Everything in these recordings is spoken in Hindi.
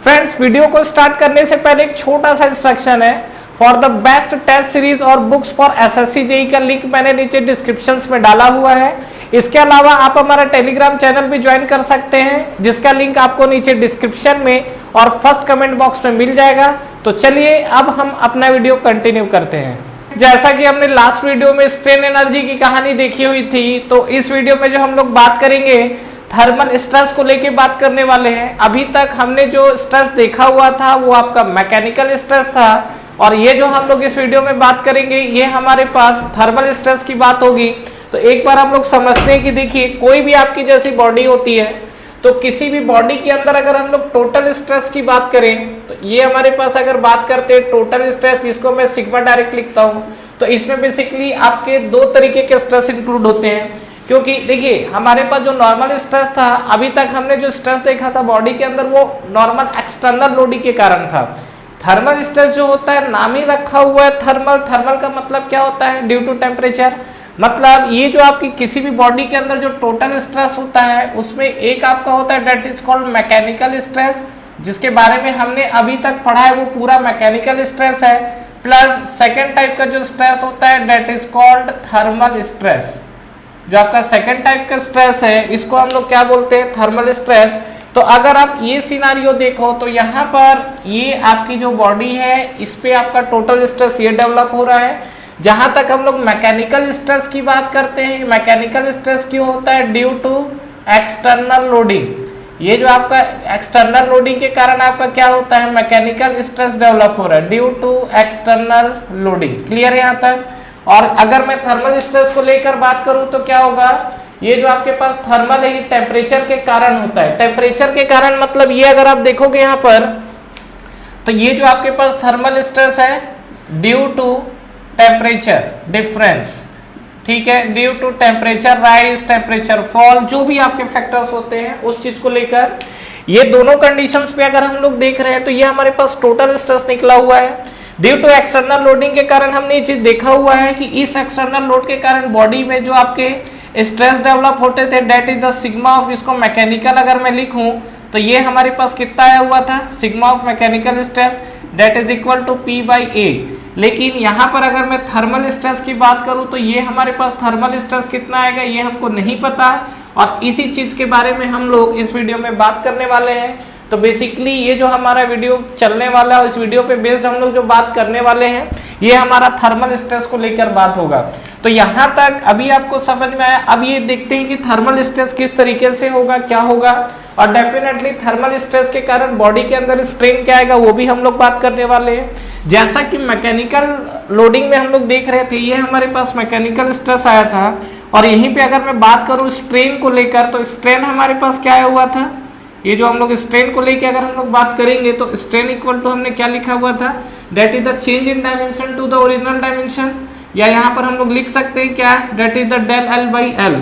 फ्रेंड्स, वीडियो को स्टार्ट करने से पहले एक छोटा सा इंस्ट्रक्शन है। For the best test series और बुक्स फॉर एसएससी जेईई का लिंक मैंने नीचे डिस्क्रिप्शन में डाला हुआ है। इसके अलावा आप हमारा टेलीग्राम चैनल भी ज्वाइन कर सकते हैं, जिसका लिंक आपको नीचे डिस्क्रिप्शन में और फर्स्ट कमेंट बॉक्स में मिल जाएगा। तो चलिए अब हम अपना वीडियो कंटिन्यू करते हैं। जैसा कि हमने लास्ट वीडियो में स्ट्रेन एनर्जी की कहानी देखी हुई थी, तो इस वीडियो में जो हम लोग बात करेंगे थर्मल स्ट्रेस को लेके बात करने वाले हैं। अभी तक हमने जो स्ट्रेस देखा हुआ था वो आपका मैकेनिकल स्ट्रेस था, और ये जो हम लोग इस वीडियो में बात करेंगे ये हमारे पास थर्मल स्ट्रेस की बात होगी। तो एक बार हम लोग समझते हैं कि देखिए, कोई भी आपकी जैसी बॉडी होती है, तो किसी भी बॉडी के अंदर अगर हम लोग टोटल स्ट्रेस की बात करें, तो ये हमारे पास अगर बात करते हैं टोटल स्ट्रेस, जिसको मैं सिग्मा डायरेक्ट लिखता हूं, तो इसमें बेसिकली आपके दो तरीके के स्ट्रेस इंक्लूड होते हैं। क्योंकि देखिए, हमारे पास जो नॉर्मल स्ट्रेस था, अभी तक हमने जो स्ट्रेस देखा था बॉडी के अंदर, वो नॉर्मल एक्सटर्नल लोडिंग के कारण था। थर्मल स्ट्रेस जो होता है, नाम ही रखा हुआ है थर्मल। थर्मल का मतलब क्या होता है? Due to temperature. मतलब ये जो आपकी किसी भी बॉडी के अंदर जो टोटल स्ट्रेस होता है, उसमें एक आपका होता है that is called mechanical stress, जिसके बारे में हमने अभी तक पढ़ा है, वो पूरा मैकेनिकल स्ट्रेस है। प्लस सेकेंड टाइप का जो स्ट्रेस होता है that is called thermal stress. जो आपका सेकेंड टाइप का स्ट्रेस है, इसको हम लोग क्या बोलते हैं? Thermal stress. तो अगर आप ये सिनारियो देखो, तो यहाँ पर ये आपकी जो बॉडी है, इस पे आपका टोटल स्ट्रेस ये डेवलप हो रहा है। जहां तक हम लोग मैकेनिकल स्ट्रेस की बात करते हैं, मैकेनिकल स्ट्रेस क्यों होता है? Due to external loading. ये जो आपका एक्सटर्नल लोडिंग के कारण आपका क्या होता है? मैकेनिकल स्ट्रेस डेवलप हो रहा है due to external loading. Clear यहाँ तक? और अगर मैं थर्मल स्ट्रेस को लेकर बात करूं तो क्या होगा? ये जो आपके पास थर्मल है, ये टेम्परेचर के कारण होता है। टेम्परेचर के कारण मतलब ये, अगर आप देखोगे यहाँ पर, तो ये जो आपके पास थर्मल स्ट्रेस है ड्यू टू टेम्परेचर डिफरेंस, ठीक है, due to temperature rise, temperature fall, जो भी आपके फैक्टर्स होते हैं उस चीज को लेकर, ये दोनों कंडीशंस पे अगर हम लोग देख रहे हैं, तो ये हमारे पास टोटल स्ट्रेस निकला हुआ है। ड्यू टू एक्सटर्नल लोडिंग के कारण हमने ये चीज देखा हुआ है कि इस एक्सटर्नल लोड के कारण बॉडी में जो आपके स्ट्रेस डेवलप होते थे that is the sigma of, इसको मैकेनिकल अगर मैं लिखूं, तो ये हमारे पास कितना आया हुआ था? Sigma of mechanical stress that is equal to P by A. लेकिन यहाँ पर अगर मैं थर्मल स्ट्रेस की बात करूं, तो ये हमारे पास थर्मल स्ट्रेस कितना आएगा ये हमको नहीं पता, और इसी चीज के बारे में हम लोग इस वीडियो में बात करने वाले हैं। तो बेसिकली ये जो हमारा वीडियो चलने वाला है, इस वीडियो पे बेस्ड हम लोग जो बात करने वाले हैं, ये हमारा थर्मल स्ट्रेस को लेकर बात होगा। तो यहाँ तक अभी आपको समझ में आया। अब ये देखते हैं कि थर्मल स्ट्रेस किस तरीके से होगा, क्या होगा, और डेफिनेटली थर्मल स्ट्रेस के कारण बॉडी के अंदर स्ट्रेन क्या आएगा वो भी हम लोग बात करने वाले हैं। जैसा कि मैकेनिकल लोडिंग में हम लोग देख रहे थे, ये हमारे पास मैकेनिकल स्ट्रेस आया था, और यहीं पे अगर मैं बात करूँ स्ट्रेन को लेकर, तो स्ट्रेन हमारे पास क्या आया हुआ था? ये जो हम लोग स्ट्रेन को लेकर अगर हम लोग बात करेंगे, तो स्ट्रेन इक्वल टू हमने क्या लिखा हुआ था? That is the change in dimension to the original dimension, या यहाँ पर हम लोग लिख सकते हैं क्या? That is the del L by L.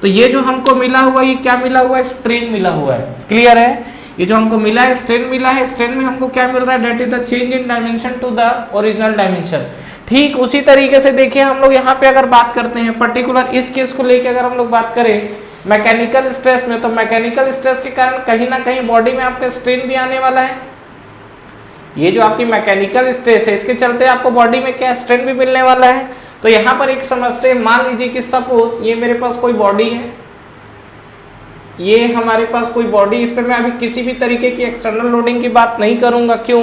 तो ये जो हमको मिला हुआ, ये क्या मिला हुआ है? स्ट्रेन मिला हुआ है। क्लियर है? ये जो हमको मिला है स्ट्रेन मिला है। स्ट्रेन में हमको क्या मिल रहा है? That is the change in dimension to the original dimension. ठीक उसी तरीके से देखिए, हम लोग यहाँ पे अगर बात करते हैं पर्टिकुलर इस केस को लेकर अगर हम लोग बात करें मैकेनिकल स्ट्रेस में, तो मैकेनिकल स्ट्रेस के कारण कहीं ना कहीं बॉडी में आपका स्ट्रेन भी आने वाला है। ये जो आपकी मैकेनिकल स्ट्रेस है, इसके चलते आपको बॉडी में क्या स्ट्रेन भी मिलने वाला है। तो यहाँ पर एक समझते हैं, मान लीजिए कि सपोज ये मेरे पास कोई बॉडी है, ये हमारे पास कोई बॉडी, इस पे मैं अभी किसी भी तरीके की एक्सटर्नल लोडिंग की बात नहीं करूंगा। क्यों?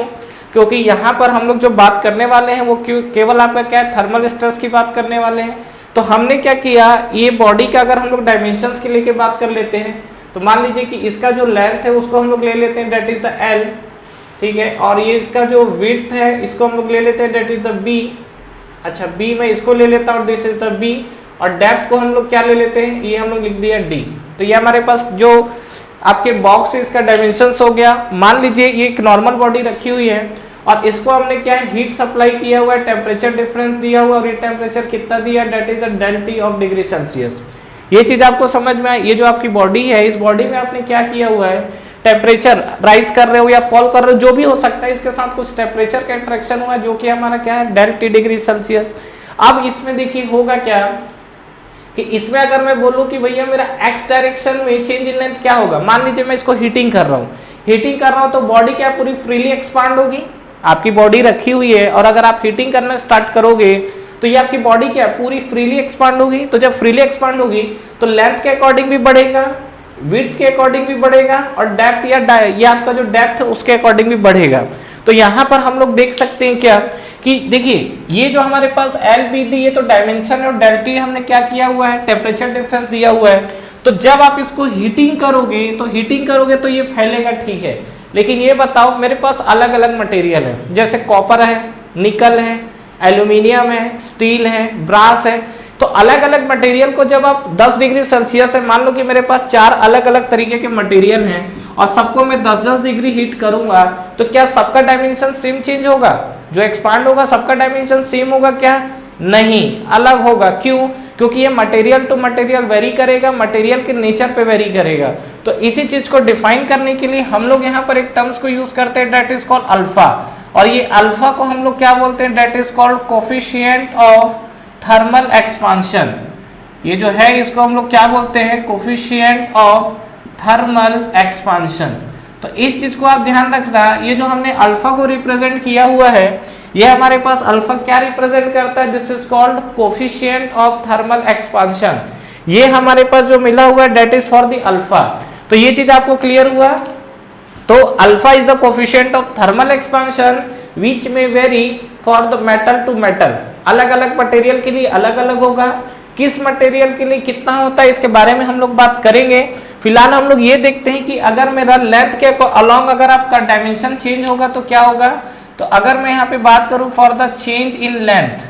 क्योंकि यहाँ पर हम लोग जो बात करने वाले हैं वो केवल आपका क्या है? थर्मल स्ट्रेस की बात करने वाले हैं। तो हमने क्या किया, ये बॉडी का अगर हम लोग डायमेंशंस के लेके बात कर लेते हैं, तो मान लीजिए कि इसका जो लेंथ है उसको हम लोग ले लेते हैं दैट इज द एल, ठीक है, और ये इसका जो विड्थ है इसको हम लोग ले लेते हैं दैट इज द बी। अच्छा, बी मैं इसको ले लेता हूँ, दिस इज द बी, और डेप्थ को हम लोग क्या ले लेते हैं? ये हम लोग लिख दिया डी। तो ये हमारे पास जो आपके बॉक्स है इसका डायमेंशंस हो गया। मान लीजिए ये एक नॉर्मल बॉडी रखी हुई है, और इसको हमने क्या है? हीट सप्लाई किया हुआ है, टेम्परेचर डिफरेंस दिया हुआ, और ये टेम्परेचर कितना दिया? That is the del T of degree Celsius. ये चीज आपको समझ में आई? ये जो आपकी बॉडी है, इस बॉडी में आपने क्या किया हुआ है? टेम्परेचर राइज कर रहे हो या फॉल कर रहे हो, जो भी हो सकता है, इसके साथ कुछ टेम्परेचर का इंटरेक्शन हुआ है, जो कि हमारा क्या है? Del T degree Celsius. अब इसमें देखिए होगा क्या कि इसमें अगर मैं बोलूं कि भैया मेरा एक्स डायरेक्शन में चेंज इन लेंथ क्या होगा, मान लीजिए मैं इसको हीटिंग कर रहा हूं, हीटिंग कर रहा हूं तो बॉडी क्या पूरी फ्रीली एक्सपांड होगी, आपकी बॉडी रखी हुई है और अगर आप हीटिंग करना स्टार्ट करोगे तो ये आपकी बॉडी क्या पूरी फ्रीली एक्सपांड होगी। तो जब फ्रीली एक्सपांड होगी तो लेंथ के अकॉर्डिंग भी बढ़ेगा, विड्थ के अकॉर्डिंग भी बढ़ेगा और डेप्थ या ये आपका जो डेप्थ है उसके अकॉर्डिंग भी बढ़ेगा। तो यहाँ पर हम लोग देख सकते हैं क्या कि देखिए ये जो हमारे पास LBD ये तो डायमेंशन है और डेल टी हमने क्या किया हुआ है, टेम्परेचर डिफरेंस दिया हुआ है। तो जब आप इसको हीटिंग करोगे तो ये फैलेगा, ठीक है। लेकिन ये बताओ मेरे पास अलग अलग मटेरियल है, जैसे कॉपर है, निकल है, एल्यूमिनियम है, स्टील है, ब्रास है। तो अलग अलग मटेरियल को जब आप 10 डिग्री सेल्सियस है, मान लो कि मेरे पास 4 अलग अलग तरीके के मटेरियल हैं और सबको मैं 10-10 डिग्री हीट करूंगा तो क्या सबका डायमेंशन सेम चेंज होगा? जो एक्सपांड होगा सबका डायमेंशन सेम होगा क्या? नहीं, अलग होगा। क्यों? क्योंकि ये मटेरियल टू मटेरियल वेरी करेगा, मटेरियल के नेचर पे वेरी करेगा। तो इसी चीज को डिफाइन करने के लिए हम लोग यहाँ पर एक टर्म्स को यूज करते हैं, डेट इज कॉल्ड अल्फा। और ये अल्फा को हम लोग क्या बोलते हैं? That is called coefficient of thermal expansion. ये जो है इसको हम लोग क्या बोलते हैं? Coefficient of thermal expansion. तो इस चीज को आप ध्यान रखना, ये जो हमने अल्फा को रिप्रेजेंट किया हुआ है ये हमारे पास अल्फा क्या रिप्रेजेंट करता है? This is called coefficient of thermal expansion. ये हमारे पास जो मिला हुआ है that is for the alpha. तो ये चीज आपको क्लियर हुआ? तो alpha is the coefficient of thermal expansion which may vary for the metal to metal. अलग अलग मटेरियल के लिए अलग अलग होगा, किस मटेरियल के लिए कितना होता है इसके बारे में हम लोग बात करेंगे। फिलहाल हम लोग ये देखते हैं कि अगर मेरा लेंथ के अलोंग अगर आपका डायमेंशन चेंज होगा तो क्या होगा। तो अगर मैं यहाँ पे बात करूं for the change in length,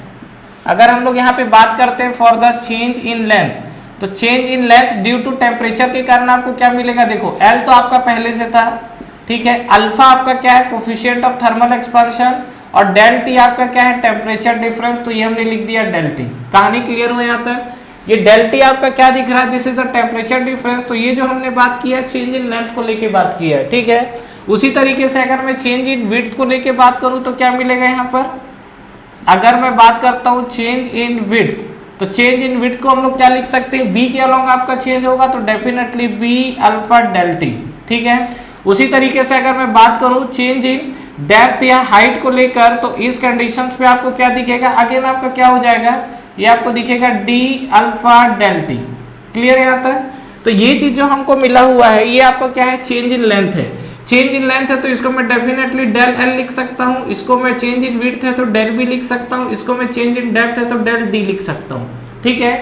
अगर हम लोग यहाँ पे बात करते हैं for the change in length, तो change in length due to temperature के कारण आपको क्या मिलेगा? देखो L तो आपका पहले से था, ठीक है। अल्फा आपका क्या है? Coefficient of thermal expansion. और डेल टी आपका क्या है? Temperature difference. तो ये हमने लिख दिया डेल टी। कहानी क्लियर हुई यहाँ तक? ये डेल टी आपका क्या दिख रहा है? This is the temperature difference. तो ये जो हमने बात किया चेंज इन लेंथ को लेके बात की है, ठीक है। उसी तरीके से अगर मैं चेंज इन विड्थ को लेके बात करूं तो क्या मिलेगा यहाँ पर? अगर मैं बात करता हूँ चेंज इन विड्थ, तो चेंज इन विड्थ को हम लोग क्या लिख सकते हैं? बी के अलोंग आपका चेंज होगा तो definitely B alpha del T, ठीक है। उसी तरीके से अगर मैं बात करूं चेंज इन डेप्थ या हाइट को लेकर, तो इस कंडीशंस पे आपको क्या दिखेगा? अगेन आपका क्या हो जाएगा? ये आपको दिखेगा D alpha del T. Clear यहाँ तक? तो ये चीज जो हमको मिला हुआ है ये आपका क्या है? चेंज इन लेंथ है। चेंज इन लेंथ है तो इसको मैं डेफिनेटली डेल एल लिख सकता हूँ, इसको मैं चेंज इन विड्थ है तो डेल बी लिख सकता हूँ, इसको मैं चेंज इन डेप्थ है तो डेल डी लिख सकता हूँ, ठीक है।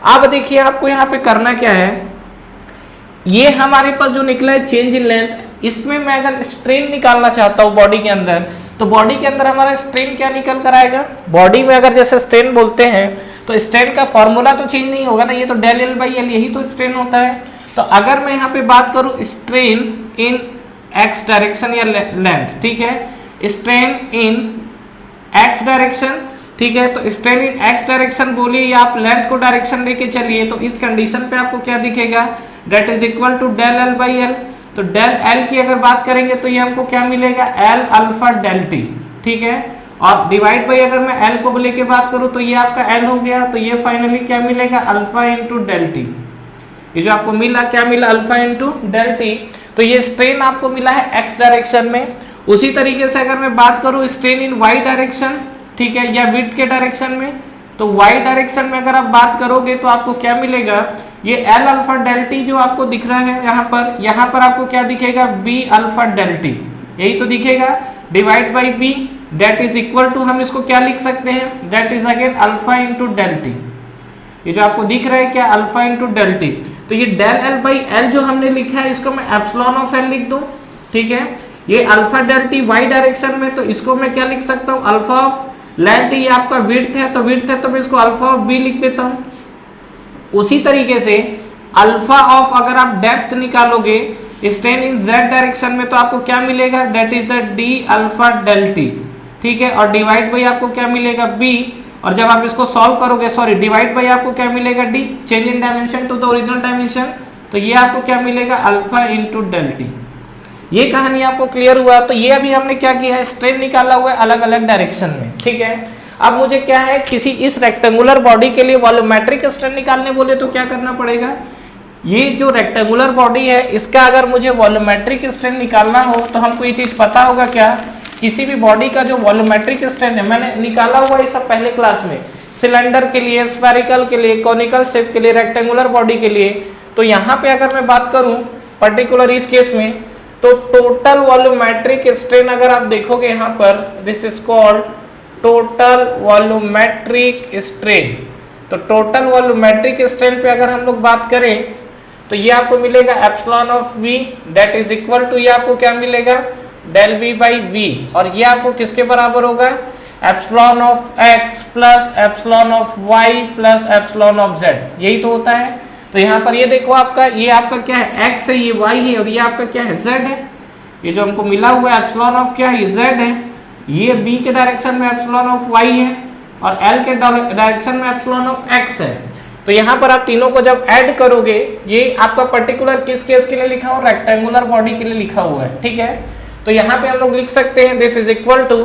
अब देखिए आपको यहाँ पे करना क्या है, ये हमारे पास जो निकला है चेंज इन लेंथ, इसमें मैं अगर स्ट्रेन निकालना चाहता हूँ बॉडी के अंदर, तो बॉडी के अंदर हमारा स्ट्रेन क्या निकल कर आएगा? बॉडी में अगर जैसे स्ट्रेन बोलते हैं तो स्ट्रेन का फॉर्मूला तो चेंज नहीं होगा ना, ये तो डेल एल बाई एल यही तो स्ट्रेन होता है। तो अगर मैं यहाँ पे बात करूँ स्ट्रेन इन एक्स डायरेक्शन या लेंथ, ठीक है, स्ट्रेन इन एक्स डायरेक्शन, ठीक है। तो स्ट्रेन इन एक्स डायरेक्शन बोलिए या आप लेंथ को डायरेक्शन लेके चलिए, तो इस कंडीशन पे आपको क्या दिखेगा? That is equal to del L by L. तो डेल एल की अगर बात करेंगे तो ये हमको क्या मिलेगा? एल अल्फा डेल टी, ठीक है। और डिवाइड बाई अगर मैं एल को लेके बात करूं तो ये आपका एल हो गया, तो ये फाइनली क्या मिलेगा? Alpha into del T. ये जो आपको मिला क्या मिला? Alpha into del T. तो ये स्ट्रेन आपको मिला है एक्स डायरेक्शन में। उसी तरीके से अगर मैं बात करूं स्ट्रेन इन वाई डायरेक्शन, ठीक है, या विड्थ के डायरेक्शन में, तो वाई डायरेक्शन में अगर आप बात करोगे तो आपको क्या मिलेगा? ये एल अल्फा डेल टी जो आपको दिख रहा है यहाँ पर आपको क्या दिखेगा? बी अल्फा डेल टी, यही तो दिखेगा, divide by B, that is equal to हम इसको क्या लिख सकते हैं? That is again alpha into del T. ये जो आपको दिख रहा है क्या? Alpha into del T. तो ये डेल एल बाई एल जो हमने लिखा है इसको मैं एप्सिलॉन ऑफ एल लिख दूं, ठीक है। ये alpha del T Y direction में, तो इसको मैं क्या लिख सकता हूँ? अल्फा ऑफ लेंथ, ये आपका विड्थ है तो विड्थ है तो मैं इसको अल्फा ऑफ बी लिख देता हूँ। उसी तरीके से अल्फा ऑफ अगर आप डेप्थ निकालोगे स्ट्रेन इन जेड डायरेक्शन में, तो आपको क्या मिलेगा? That is the D alpha del T, ठीक है। और डिवाइड बाई आपको क्या मिलेगा? बी। और जब आप इसको सॉल्व करोगे, सॉरी, डिवाइड बाई आपको क्या मिलेगा? D, change in dimension to the original dimension, तो ये आपको क्या मिलेगा? Alpha into del T. ये कहानी आपको क्लियर हुआ? तो ये अभी हमने क्या किया है? स्ट्रेन निकाला हुआ है अलग अलग डायरेक्शन में, ठीक है। अब मुझे क्या है, किसी इस रेक्टेंगुलर बॉडी के लिए वॉल्यूमेट्रिक स्ट्रेन निकालने बोले तो क्या करना पड़ेगा? ये जो रेक्टेंगुलर बॉडी है इसका अगर मुझे वॉल्यूमेट्रिक स्ट्रेन निकालना हो तो हमको ये चीज पता होगा क्या, किसी भी बॉडी का जो वॉल्यूमेट्रिक स्ट्रेन है मैंने निकाला हुआ है सब पहले क्लास में, सिलेंडर के लिए, स्फेरिकल के लिए, कॉनिकल शेप के लिए, रेक्टेंगुलर बॉडी के लिए। तो यहाँ पे अगर मैं बात करूं पर्टिकुलर इस केस में, तो टोटल वॉल्यूमेट्रिक स्ट्रेन अगर आप देखोगे यहाँ पर, this is called total volumetric strain. तो टोटल वॉल्यूमेट्रिक स्ट्रेन पे अगर हम लोग बात करें तो ये आपको मिलेगा epsilon of v that is equal to, ये आपको क्या मिलेगा, डेल v बाई v, और ये आपको किसके बराबर होगा, epsilon of x plus epsilon of y plus epsilon of z, यही तो होता है। तो यहाँ पर ये देखो आपका, ये आपका क्या है, x है, ये y है, और ये आपका क्या है, z है। ये जो हमको मिला हुआ है एप्सिलॉन ऑफ क्या है, ये z है, ये b के डायरेक्शन में एप्सिलॉन ऑफ y है, और l के डायरेक्शन में एप्सिलॉन ऑफ x है। तो यहाँ पर आप तीनों को जब ऐड करोगे, ये आपका पर्टिकुलर किस केस के लिए लिखा हुआ, रेक्टेंगुलर बॉडी के लिए लिखा हुआ है, ठीक है। तो यहाँ पे हम लोग लिख सकते हैं दिस इज इक्वल टू,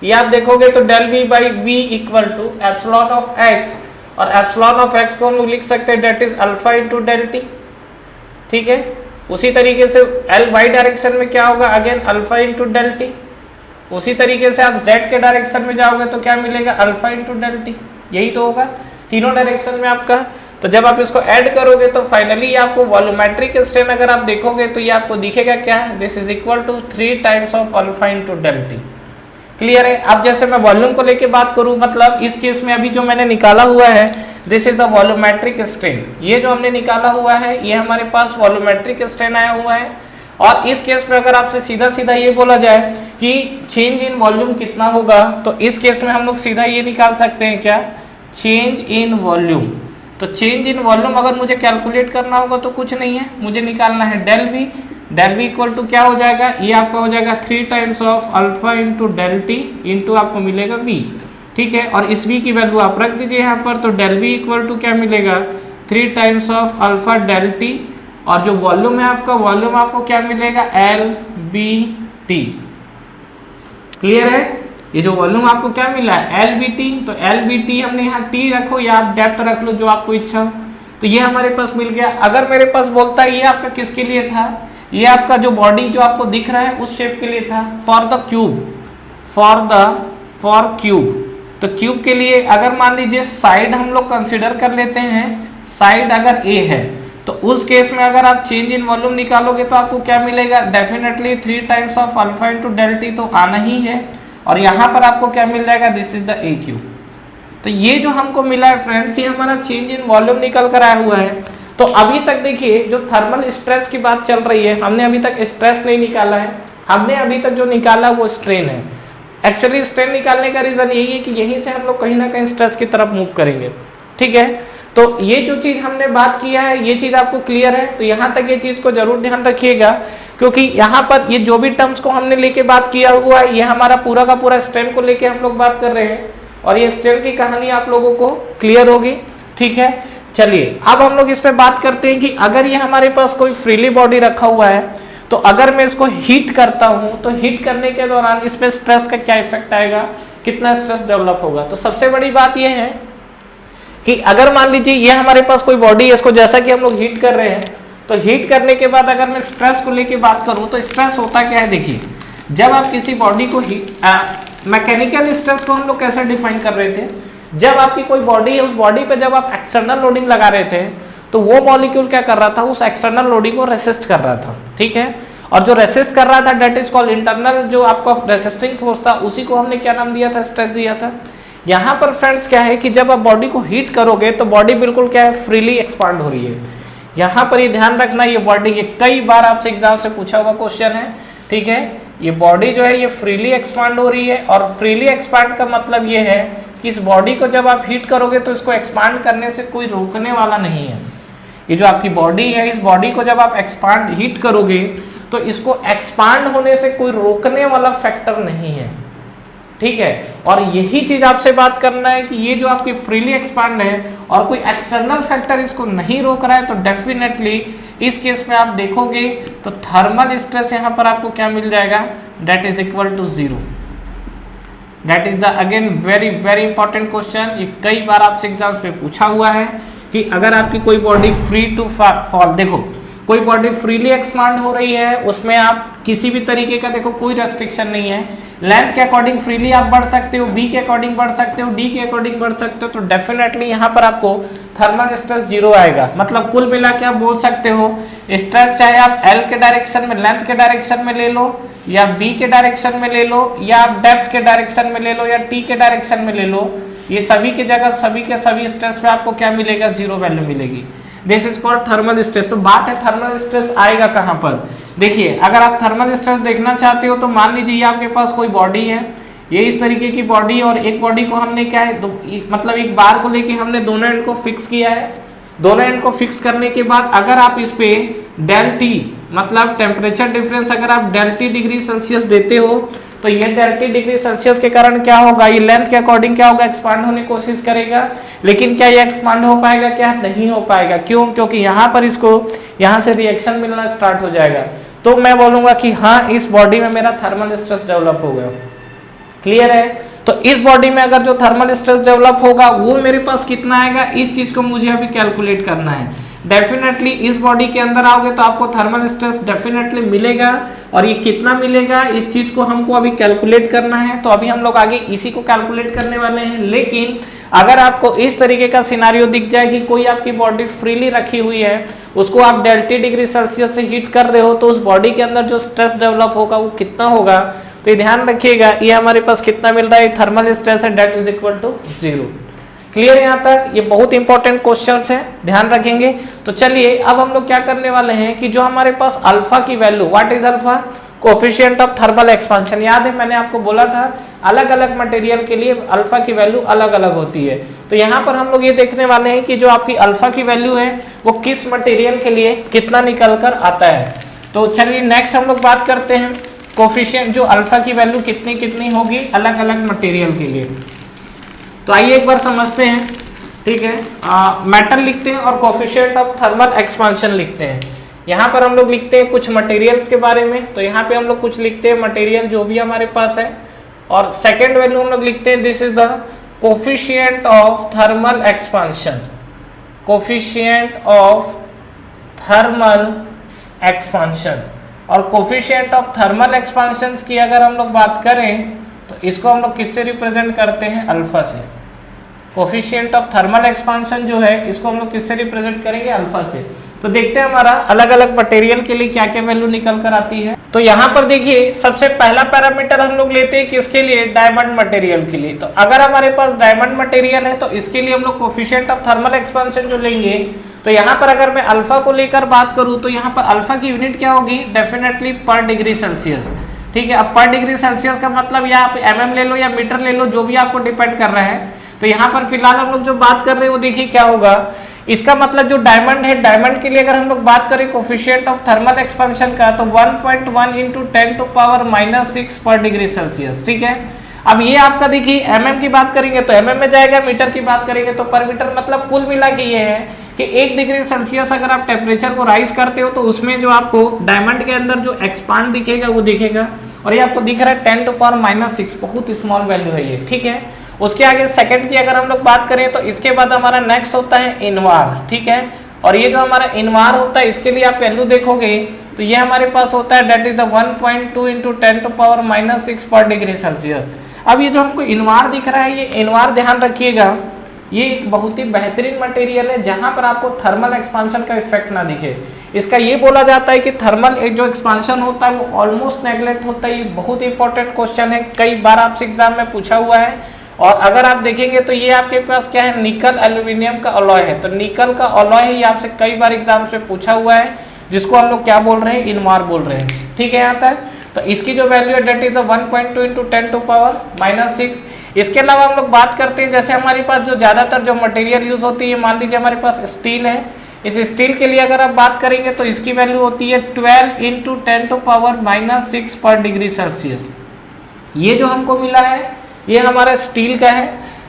ये आप देखोगे तो del v by v equal to epsilon of x, और एप्सिलॉन ऑफ x को हम लोग लिख सकते हैं that is alpha into del t, ठीक है। उसी तरीके से l y डायरेक्शन में क्या होगा, again alpha into del t। उसी तरीके से आप z के डायरेक्शन में जाओगे तो क्या मिलेगा, अल्फा इंटू डेल t, यही तो होगा तीनों डायरेक्शन में आपका। तो जब आप इसको ऐड करोगे तो फाइनली आपको वॉल्यूमेट्रिक स्ट्रेन अगर आप देखोगे तो ये आपको दिखेगा क्या, this is equal to 3 times of alpha into del T. Clear है। अब जैसे मैं वॉल्यूम को लेके बात करूं, मतलब इस केस में अभी जो मैंने निकाला हुआ है this is the volumetric strain, ये जो हमने निकाला हुआ है ये हमारे पास वॉल्यूमेट्रिक स्ट्रेन आया हुआ है। और इस केस में अगर आपसे सीधा सीधा ये बोला जाए कि चेंज इन वॉल्यूम कितना होगा, तो इस केस में हम लोग सीधा ये निकाल सकते हैं क्या, चेंज इन वॉल्यूम। तो चेंज इन वॉल्यूम अगर मुझे कैलकुलेट करना होगा तो कुछ नहीं है, मुझे निकालना है डेल वी इक्वल टू क्या हो जाएगा, ये आपका हो जाएगा 3 times of alpha into del T into आपको मिलेगा v, ठीक है। और इस v की वैल्यू आप रख दीजिए यहाँ पर, तो डेल वी इक्वल टू क्या मिलेगा, 3 times of alpha del T, और जो वॉल्यूम है आपका, वॉल्यूम आपको क्या मिलेगा, एल बी टी। क्लियर है। ये जो वॉल्यूम आपको क्या मिला है, एल बी टी, तो एल बी टी हमने यहाँ टी रखो या आप डेप्थ रख लो जो आपको इच्छा हो, तो ये हमारे पास मिल गया। अगर मेरे पास बोलता है ये आपका किसके लिए था, ये आपका जो बॉडी जो आपको दिख रहा है उस शेप के लिए था, for the cube, for cube. तो क्यूब के लिए अगर मान लीजिए साइड हम लोग कंसिडर कर लेते हैं, साइड अगर ए है तो उस केस में अगर आप चेंज इन वॉल्यूम निकालोगे तो आपको क्या मिलेगा, definitely 3 times of alpha into del T तो आना ही है, और यहाँ पर आपको क्या मिल जाएगा, this is the A Q. तो ये जो हमको मिला है फ्रेंड्स, ये हमारा चेंज इन वॉल्यूम निकल कर आया हुआ है। तो अभी तक देखिए जो थर्मल स्ट्रेस की बात चल रही है, हमने अभी तक स्ट्रेस नहीं निकाला है, हमने अभी तक जो निकाला वो स्ट्रेन है। एक्चुअली स्ट्रेन निकालने का रीजन यही है कि यहीं से हम लोग कहीं ना कहीं स्ट्रेस की तरफ मूव करेंगे, ठीक है। तो ये जो चीज हमने बात किया है ये चीज आपको क्लियर है, तो यहाँ तक ये चीज को जरूर ध्यान रखिएगा, क्योंकि यहाँ पर ये जो भी टर्म्स को हमने लेके बात किया हुआ है ये हमारा पूरा का पूरा स्ट्रेन को लेके हम लोग बात कर रहे हैं, और ये स्ट्रेन की कहानी आप लोगों को क्लियर होगी, ठीक है। चलिए अब हम लोग इस पे बात करते हैं कि अगर ये हमारे पास कोई फ्रीली बॉडी रखा हुआ है, तो अगर मैं इसको हीट करता हूँ तो हीट करने के दौरान इस पे स्ट्रेस का क्या इफेक्ट आएगा, कितना स्ट्रेस डेवलप होगा। तो सबसे बड़ी बात यह है कि अगर मान लीजिए ये हमारे पास कोई बॉडी है, इसको जैसा कि हम लोग हीट कर रहे हैं, तो हीट करने के बाद अगर मैं स्ट्रेस को लेके बात करूं तो स्ट्रेस होता क्या है, देखिए जब आप किसी बॉडी को मैकेनिकल स्ट्रेस को हम लोग कैसे डिफाइन कर रहे थे, जब आपकी कोई बॉडी है उस बॉडी पे जब आप एक्सटर्नल लोडिंग लगा रहे थे तो वो मॉलिक्यूल क्या कर रहा था, उस एक्सटर्नल लोडिंग को रेसिस्ट कर रहा था, ठीक है। और जो रेसिस्ट कर रहा था डेट इज कॉल्ड इंटरनल, जो आपका रेसिस्टिंग फोर्स था उसी को हमने क्या नाम दिया था, स्ट्रेस दिया था। यहाँ पर फ्रेंड्स क्या है कि जब आप बॉडी को हीट करोगे तो बॉडी बिल्कुल क्या है, फ्रीली एक्सपांड हो रही है। यहाँ पर ये ध्यान रखना, ये बॉडी, ये कई बार आपसे एग्जाम से पूछा हुआ क्वेश्चन है, ठीक है। ये बॉडी जो है ये फ्रीली एक्सपांड हो रही है, और फ्रीली एक्सपांड का मतलब ये है कि इस बॉडी को जब आप हीट करोगे तो इसको एक्सपांड करने से कोई रोकने वाला नहीं है। ये जो आपकी बॉडी है, इस बॉडी को जब आप एक्सपांड हीट करोगे तो इसको एक्सपांड होने से कोई रोकने वाला फैक्टर नहीं है, ठीक है। और यही चीज आपसे बात करना है कि ये जो आपकी फ्रीली एक्सपांड है और कोई एक्सटर्नल फैक्टर इसको नहीं रोक रहा है, तो डेफिनेटली इस केस में आप देखोगे तो थर्मल स्ट्रेस यहाँ पर आपको क्या मिल जाएगा, that is equal to 0। That is the again very very important question, ये कई बार आपसे एग्जाम्स पे पूछा हुआ है कि अगर आपकी कोई बॉडी फ्री टू फॉल, देखो कोई बॉडी फ्रीली एक्सपांड हो रही है, उसमें आप किसी भी तरीके का देखो कोई रेस्ट्रिक्शन नहीं है, लेंथ के अकॉर्डिंग फ्रीली आप बढ़ सकते हो, बी के अकॉर्डिंग बढ़ सकते हो, डी के अकॉर्डिंग बढ़ सकते हो, तो डेफिनेटली यहाँ पर आपको थर्मल स्ट्रेस जीरो आएगा। मतलब कुल मिला के आप बोल सकते हो स्ट्रेस चाहे आप एल के डायरेक्शन में, लेंथ के डायरेक्शन में ले लो, या बी के डायरेक्शन में ले लो, या आप डेप्थ के डायरेक्शन में ले लो, या टी के डायरेक्शन में ले लो, ये सभी की जगह सभी के सभी स्ट्रेस पे आपको क्या मिलेगा, जीरो वैल्यू मिलेगी। This is called thermal stress. तो बात है थर्मल स्ट्रेस आएगा कहां पर, देखिए अगर आप थर्मल स्ट्रेस देखना चाहते हो तो मान लीजिए आपके पास कोई बॉडी है, ये इस तरीके की बॉडी, और एक बॉडी को हमने क्या है मतलब एक बार को लेके हमने दोनों एंड को फिक्स किया है। दोनों एंड को फिक्स करने के बाद अगर आप इस पे डेल टी मतलब टेम्परेचर डिफरेंस अगर आप डेल टी डिग्री सेल्सियस देते हो तो ये डेल टी डिग्री सेल्सियस के कारण क्या होगा, ये लेंथ के अकॉर्डिंग क्या होगा, एक्सपांड होने की कोशिश करेगा, लेकिन क्या ये एक्सपांड हो पाएगा, क्या नहीं हो पाएगा। क्यों? क्योंकि यहाँ पर इसको यहाँ से रिएक्शन मिलना स्टार्ट हो जाएगा। तो मैं बोलूंगा कि हाँ इस बॉडी में मेरा थर्मल स्ट्रेस डेवलप हो गया। क्लियर है? तो इस बॉडी में अगर जो थर्मल स्ट्रेस डेवलप होगा वो मेरे पास कितना आएगा, इस चीज को मुझे अभी कैलकुलेट करना है। डेफिनेटली इस बॉडी के अंदर आओगे तो आपको थर्मल स्ट्रेस डेफिनेटली मिलेगा, और ये कितना मिलेगा इस चीज को हमको अभी कैलकुलेट करना है। तो अभी हम लोग आगे इसी को कैलकुलेट करने वाले हैं। लेकिन अगर आपको इस तरीके का सिनारियो दिख जाए कि कोई आपकी बॉडी फ्रीली रखी हुई है, उसको आप डेल्टी डिग्री सेल्सियस से हीट कर रहे हो, तो उस बॉडी के अंदर जो स्ट्रेस डेवलप होगा वो कितना होगा, तो ये ध्यान रखिएगा, ये हमारे पास कितना मिल रहा है, थर्मल स्ट्रेस है that is equal to zero. Clear यहाँ तक? ये बहुत इंपॉर्टेंट क्वेश्चंस हैं, ध्यान रखेंगे। तो चलिए अब हम लोग क्या करने वाले हैं कि जो हमारे पास अल्फा की value, what is alpha, coefficient of thermal expansion. याद है मैंने आपको बोला था अलग अलग मटेरियल के लिए अल्फा की वैल्यू अलग अलग होती है। तो यहाँ पर हम लोग ये देखने वाले हैं कि जो आपकी अल्फा की वैल्यू है वो किस मटेरियल के लिए कितना निकल कर आता है। तो चलिए नेक्स्ट हम लोग बात करते हैं कोफिशिएंट, जो अल्फा की वैल्यू कितनी कितनी होगी अलग अलग मटेरियल के लिए। तो आइए एक बार समझते हैं, ठीक है। मेटल लिखते हैं और कोफिशिएंट ऑफ थर्मल एक्सपांशन लिखते हैं। यहाँ पर हम लोग लिखते हैं कुछ मटेरियल्स के बारे में, तो यहाँ पे हम लोग कुछ लिखते हैं मटेरियल जो भी हमारे पास है, और सेकेंड वैल्यू हम लोग लिखते हैं this is the coefficient of thermal expansion, coefficient of thermal expansion. और कोफिशिएंट ऑफ थर्मल एक्सपांशन की अगर हम लोग बात करें तो इसको हम लोग किससे रिप्रेजेंट करते हैं, अल्फा से। कोफिशिएंट ऑफ थर्मल एक्सपांशन जो है इसको हम लोग किससे रिप्रेजेंट करेंगे, अल्फा से। तो देखते हैं हमारा अलग अलग मटेरियल के लिए क्या क्या वैल्यू निकल कर आती है। तो यहाँ पर देखिए सबसे पहला पैरामीटर हम लोग लेते हैं किसके लिए, डायमंड मटेरियल के लिए। तो अगर हमारे पास डायमंड मटेरियल है तो इसके लिए हम लोग कोफिशिएंट ऑफ थर्मल एक्सपांशन जो लेंगे, तो यहाँ पर अगर मैं अल्फा को लेकर बात करूँ तो यहाँ पर अल्फा की यूनिट क्या होगी, डेफिनेटली पर डिग्री सेल्सियस। ठीक है, अब पर डिग्री सेल्सियस का मतलब या आप एमएम ले लो या मीटर ले लो, जो भी आपको डिपेंड कर रहा है। तो यहाँ पर फिलहाल हम लोग जो बात कर रहे हैं वो देखिए क्या होगा, इसका मतलब जो डायमंड है, डायमंड के लिए अगर हम लोग बात करें कोफिशिएंट ऑफ थर्मल एक्सपांशन का, तो 1.1 इंटू 10⁻⁻⁶ पर डिग्री सेल्सियस। ठीक है, अब ये आपका देखिए एमएम की बात करेंगे तो एमएम में जाएगा, मीटर की बात करेंगे तो पर मीटर। मतलब कुल मिला के ये है कि 1 डिग्री सेल्सियस अगर आप टेम्परेचर को राइज करते हो तो उसमें जो आपको डायमंड के अंदर जो एक्सपांड दिखेगा वो दिखेगा, और ये आपको दिख रहा है 10⁻⁻⁶, बहुत स्मॉल वैल्यू है ये। ठीक है, उसके आगे सेकंड की अगर हम लोग बात करें तो इसके बाद हमारा नेक्स्ट होता है इनवार। ठीक है, और ये जो हमारा इनवार होता है इसके लिए आप वैल्यू देखोगे तो ये हमारे पास होता है डेट इज द 1.2 इंटू 10⁻⁻⁶ पर डिग्री सेल्सियस। अब ये जो हमको इनवार दिख रहा है, ये इनवार ध्यान रखिएगा, ये एक बहुत ही बेहतरीन मटेरियल है जहां पर आपको थर्मल एक्सपांशन का इफेक्ट ना दिखे। इसका ये बोला जाता है कि थर्मल जो एक्सपांशन होता है वो ऑलमोस्ट नेग्लेक्ट होता है। ये बहुत इंपॉर्टेंट क्वेश्चन है, कई बार आपसे एग्जाम में पूछा हुआ है। और अगर आप देखेंगे तो ये आपके पास क्या है, निकल एल्यूमिनियम का अलॉय है। तो निकल का अलॉय है, ये आपसे कई बार एग्जाम में पूछा हुआ है, जिसको हम लोग क्या बोल रहे हैं, इनवार बोल रहे हैं। ठीक है, यहाँ तक। तो इसकी जो वैल्यू है डेट इज 1.2 इंटू 10⁻⁻⁶। इसके अलावा हम लोग बात करते हैं, जैसे हमारे पास जो ज्यादातर जो मटेरियल यूज होती है, मान लीजिए हमारे पास स्टील है, इस स्टील के लिए अगर आप बात करेंगे तो इसकी वैल्यू होती है 12 इंटू 10⁻⁻⁶ पर डिग्री सेल्सियस। ये जो हमको मिला है ये हमारा स्टील का है।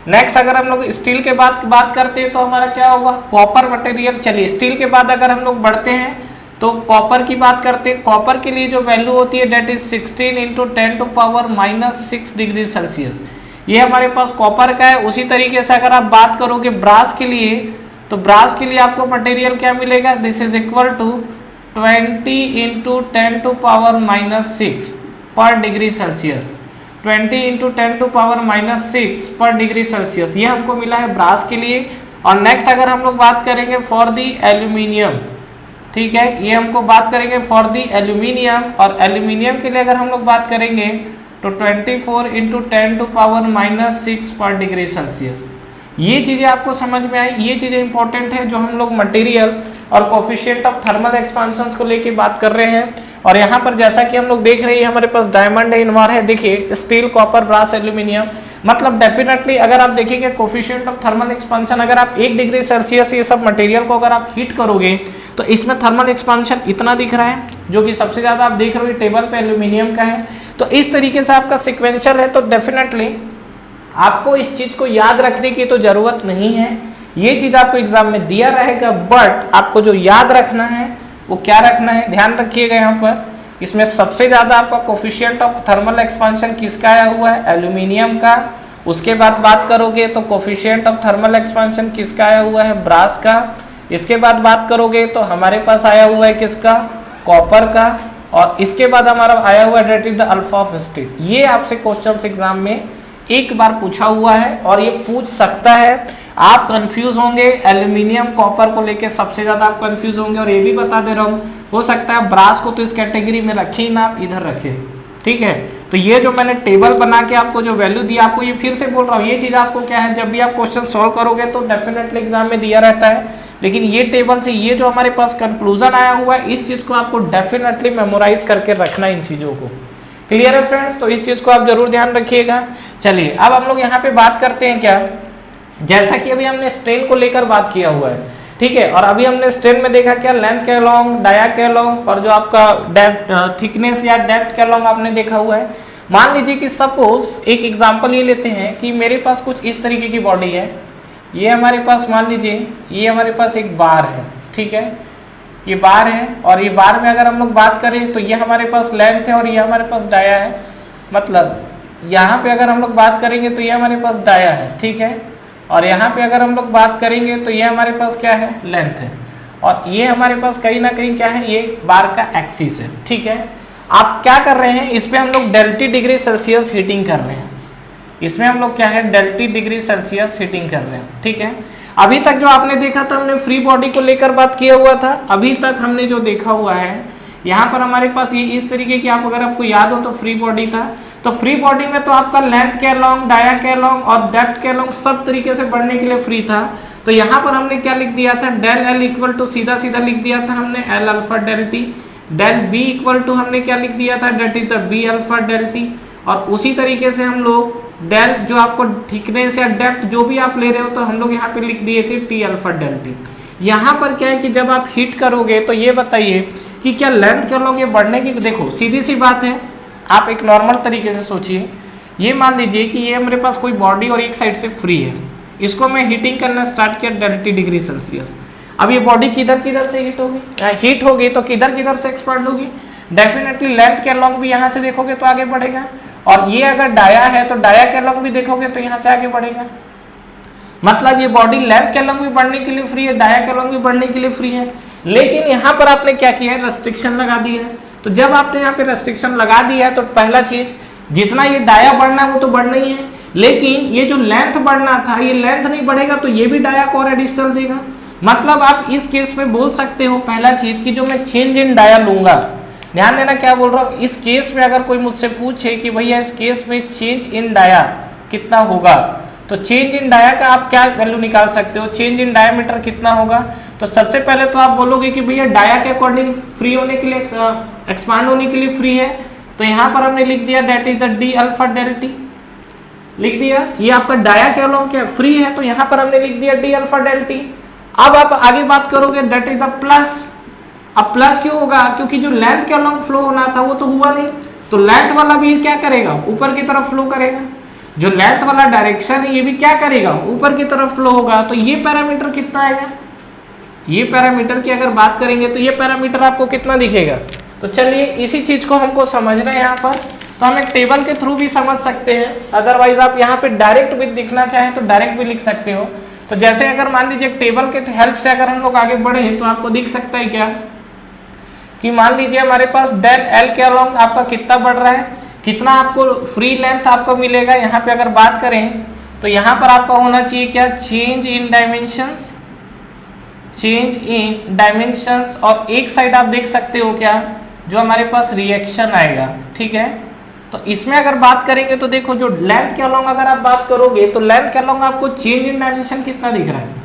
नेक्स्ट अगर हम लोग स्टील के बाद बात करते हैं तो हमारा क्या होगा, कॉपर मटेरियल। चलिए स्टील के बाद अगर हम लोग बढ़ते हैं तो कॉपर की बात करते हैं। कॉपर के लिए जो वैल्यू होती है डेट इज 16 इंटू 10⁻⁻⁶ डिग्री सेल्सियस। ये हमारे पास कॉपर का है। उसी तरीके से अगर आप बात करोगे ब्रास के लिए, तो ब्रास के लिए आपको मटेरियल क्या मिलेगा, this is equal to 20 into 10 to power -6 पर degree Celsius, 20 into 10 to power -6 पर डिग्री सेल्सियस, ये हमको मिला है ब्रास के लिए। और नेक्स्ट अगर हम लोग बात करेंगे फॉर दी एल्यूमिनियम, ठीक है, ये हमको बात करेंगे फॉर दी एल्यूमिनियम, और एल्यूमिनियम के लिए अगर हम लोग बात करेंगे तो 24 इंटू 10 टू पावर -6 पर डिग्री सेल्सियस। ये चीज़ें आपको समझ में आई, ये चीज़ें इंपॉर्टेंट है जो हम लोग मटेरियल और कोफिशिएंट ऑफ थर्मल एक्सपांशंस को लेके बात कर रहे हैं। और यहाँ पर जैसा कि हम लोग देख रहे हैं हमारे पास डायमंड है, इनवार है, देखिए स्टील, कॉपर, ब्रास, एल्यूमिनियम, मतलब डेफिनेटली अगर आप देखेंगे कोफिशिएंट ऑफ थर्मल एक्सपांशन, अगर आप 1 डिग्री सेल्सियस ये सब मटेरियल को अगर आप हीट करोगे तो इसमें थर्मल एक्सपांशन इतना दिख रहा है, जो कि सबसे ज़्यादा आप देख रहे हो टेबल पे एल्यूमिनियम का है। तो इस तरीके से आपका सिक्वेंशियल है, तो डेफिनेटली आपको इस चीज को याद रखने की तो जरूरत नहीं है, ये चीज आपको एग्जाम में दिया रहेगा, बट आपको जो याद रखना है वो क्या रखना है, ध्यान रखिएगा यहाँ पर, इसमें सबसे ज्यादा आपका कोफिशिएंट ऑफ थर्मल एक्सपांशन किसका आया हुआ है, एल्यूमिनियम का। उसके बाद बात करोगे तो कोफिशिएंट ऑफ थर्मल एक्सपांशन किसका आया हुआ है, ब्रास का। इसके बाद बात करोगे तो हमारे पास आया हुआ है किसका, कॉपर का। और इसके बाद हमारा आया हुआ है that is the alpha of steel. ये आपसे क्वेश्चंस एग्जाम में एक बार पूछा हुआ है और ये पूछ सकता है। आप कंफ्यूज होंगे एल्यूमिनियम कॉपर को लेके, सबसे ज्यादा आप कंफ्यूज होंगे। और ये भी बता दे रहा हूँ, हो सकता है ब्रास को तो इस कैटेगरी में रखे ही ना, आप इधर रखे, ठीक है। तो ये जो मैंने टेबल बना के आपको जो वैल्यू दिया, आपको ये फिर से बोल रहा हूँ, ये चीज आपको क्या है, जब भी आप क्वेश्चन सॉल्व करोगे तो डेफिनेटली एग्जाम में दिया रहता है, लेकिन ये टेबल से ये जो हमारे पास कंक्लूजन आया हुआ है, इस चीज को आपको डेफिनेटली मेमोराइज करके रखना, इन चीजों को। क्लियर है फ्रेंड्स, तो इस चीज को आप जरूर ध्यान रखिएगा। चलिए अब हम लोग यहाँ पे बात करते हैं क्या, जैसा कि अभी हमने स्ट्रेन को लेकर बात किया हुआ है, ठीक है। और अभी हमने स्ट्रेन में देखा क्या, लेंथ के अलोंग, डाया के अलोंग, और जो आपका थिकनेस या डेप्थ के अलोंग आपने देखा हुआ है। मान लीजिए कि सपोज एक एग्जांपल ये लेते हैं कि मेरे पास कुछ इस तरीके की बॉडी है, ये हमारे पास मान लीजिए ये हमारे पास एक बार है, ठीक है, ये बार है। और ये बार में अगर हम लोग बात करें तो ये हमारे पास लेंथ है और ये हमारे पास डाया है, मतलब यहाँ पे अगर हम लोग बात करेंगे तो ये हमारे पास डाया है, ठीक है। और यहाँ पे अगर हम लोग बात करेंगे तो ये हमारे पास क्या है, लेंथ है। और ये हमारे पास कहीं ना कहीं क्या है, ये बार का एक्सिस है, ठीक है। आप क्या कर रहे हैं, इस पे हम लोग डेल्टी डिग्री सेल्सियस हीटिंग कर रहे हैं, इसमें हम लोग क्या है, डेल्टी डिग्री सेल्सियस हीटिंग कर रहे हैं, ठीक है। अभी तक जो आपने देखा था, हमने फ्री बॉडी को लेकर बात किया हुआ था। अभी तक हमने जो देखा हुआ है, यहाँ पर हमारे पास ये इस तरीके की, आप अगर आपको याद हो तो फ्री बॉडी था। तो फ्री बॉडी में तो आपका लेंथ के अलोंग, डाया के अलोंग और डेप्थ के अलोंग सब तरीके से बढ़ने के लिए फ्री था। तो यहाँ पर हमने क्या लिख दिया था, डेल एल इक्वल टू, सीधा सीधा लिख दिया था हमने L alpha del T. Del B equal to हमने क्या लिख दिया था, that is the B alpha del T. और उसी तरीके से हम लोग डेल जो आपको थिकनेस या डेप्थ जो भी आप ले रहे हो, तो हम लोग यहाँ पे लिख दिए थे टी अल्फा डेल टी। यहाँ पर क्या है कि जब आप हीट करोगे तो ये बताइए कि क्या लेंथ के अलोंग ये बढ़ने की, देखो सीधी सी बात है, आप एक नॉर्मल तरीके से सोचिए। ये मान लीजिए कि ये मेरे पास कोई बॉडी और एक साइड से फ्री है, इसको मैं हीटिंग करना स्टार्ट किया डेल्टी डिग्री सेल्सियस। अब ये बॉडी किधर किधर से हीट होगी तो किधर किधर से एक्सपांड होगी, डेफिनेटली लेंथ के अलोंग भी यहाँ से देखोगे तो आगे बढ़ेगा। और ये अगर डाया है तो डाया के अलोंग भी देखोगे तो यहाँ से आगे बढ़ेगा। मतलब ये बॉडी लेंथ के अलोंग भी बढ़ने के लिए फ्री है, डाया के अलोंग भी बढ़ने के लिए फ्री है। लेकिन यहाँ पर आपने क्या किया है, रेस्ट्रिक्शन लगा दी है। तो जब आपने यहाँ पे रेस्ट्रिक्शन लगा दिया है तो पहला चीज, जितना ये डाया बढ़ना है वो तो बढ़ना ही है, लेकिन ये जो लेंथ बढ़ना था, ये लेंथ नहीं बढ़ेगा तो ये भी डाया को और एडिशनल देगा। मतलब आप इस केस में बोल सकते हो पहला चीज कि जो मैं चेंज इन डाया लूंगा, ध्यान देना क्या बोल रहा हूँ, इस केस में अगर कोई मुझसे पूछे कि भैया इस केस में चेंज इन डाया कितना होगा, तो चेंज इन डाया का आप क्या वैल्यू निकाल सकते हो, चेंज इन डायमीटर कितना होगा। तो सबसे पहले तो आप बोलोगे कि भैया डाया के अकॉर्डिंग फ्री होने के लिए, एक्सपांड होने के लिए फ्री है, तो यहाँ पर हमने लिख दिया that is the D alpha del T, लिख दिया। ये आपका डाया के अलोंग क्या फ्री है, तो यहाँ पर हमने लिख दिया डी अल्फा डेल टी। अब आप आगे बात करोगे डेट इज द प्लस। अब प्लस क्यों होगा, क्योंकि जो लेंथ के अलोंग फ्लो होना था वो तो हुआ नहीं, तो लेंथ वाला भी क्या करेगा, ऊपर की तरफ फ्लो करेगा। जो लेंथ वाला डायरेक्शन है ये भी क्या करेगा, ऊपर की तरफ फ्लो होगा। तो ये पैरामीटर कितना आएगा, ये पैरामीटर की अगर बात करेंगे तो ये पैरामीटर आपको कितना दिखेगा। तो चलिए इसी चीज को हमको समझना है यहाँ पर, तो हम एक टेबल के थ्रू भी समझ सकते हैं, अदरवाइज आप यहाँ पे डायरेक्ट भी दिखना चाहें तो डायरेक्ट भी लिख सकते हो। तो जैसे अगर मान लीजिए टेबल के हेल्प से अगर हम लोग आगे बढ़े तो आपको दिख सकता है क्या कि मान लीजिए हमारे पास डेल एल के अलोंग आपका कितना बढ़ रहा है, कितना आपको फ्री लेंथ आपको मिलेगा। यहाँ पे अगर बात करें तो यहाँ पर आपका होना चाहिए क्या, change in dimensions, change in dimensions, और एक साइड आप देख सकते हो क्या जो हमारे पास रिएक्शन आएगा, ठीक है। तो इसमें अगर बात करेंगे तो देखो जो लेंथ के अलोंग अगर आप बात करोगे तो लेंथ के अलोंग आपको चेंज इन डायमेंशन कितना दिख रहा है,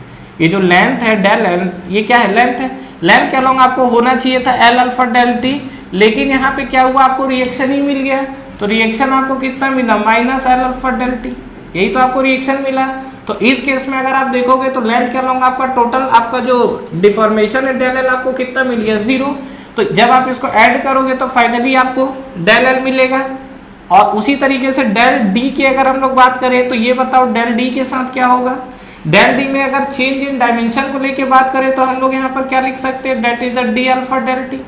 ये जो लेंथ है डेल एल, ये क्या है, लेंथ है। लेंथ के अलोंग आपको होना चाहिए था एल अल्फा डेल टी, लेकिन यहाँ पे क्या हुआ, आपको रिएक्शन ही मिल गया। तो रिएक्शन आपको कितना मिला, minus L alpha del T, यही तो आपको रिएक्शन मिला। तो इस केस में अगर आप देखोगे तो लेंथ के अलोंग आपका टोटल आपका जो डिफॉर्मेशन है डेल एल आपको कितना मिल गया, 0। तो जब आप इसको ऐड करोगे तो फाइनली आपको डेल एल मिलेगा। और उसी तरीके से डेल डी की अगर हम लोग बात करें तो ये बताओ डेल डी के साथ क्या होगा। डेल डी में अगर चेंज इन डायमेंशन को लेके बात करें तो हम लोग यहाँ पर क्या लिख सकते हैं, that is the D alpha del T.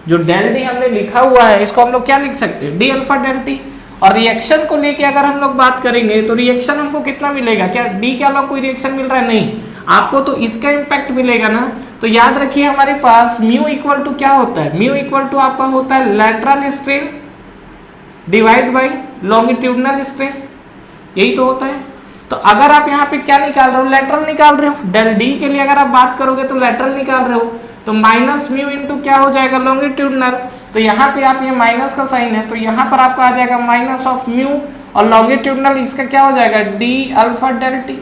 जो डेल डी हमने लिखा हुआ है इसको हम लोग क्या लिख सकते हैं, डी अल्फा डेल टी। और रिएक्शन को लेके अगर हम लोग बात करेंगे तो रिएक्शन हमको कितना मिलेगा, क्या डी के अलावा कोई रिएक्शन मिल रहा है, नहीं, आपको तो इसका इम्पैक्ट मिलेगा ना। तो याद रखिए हमारे पास म्यू इक्वल टू क्या होता है, म्यू इक्वल टू आपका होता है lateral strain divide by longitudinal strain, यही तो होता है। तो अगर आप यहाँ पे क्या निकाल रहे हो, लेटरल निकाल रहे हो, डेल डी के लिए अगर आप बात करोगे तो लेटरल निकाल रहे हो, तो माइनस म्यू इंटू क्या हो जाएगा, लॉन्गिट्यूडनल। तो यहाँ पे आप ये माइनस का साइन है तो यहाँ पर आपका आ जाएगा माइनस ऑफ म्यू, और लॉन्गिट्यूडनल इसका क्या हो जाएगा, डी अल्फा डेल टी।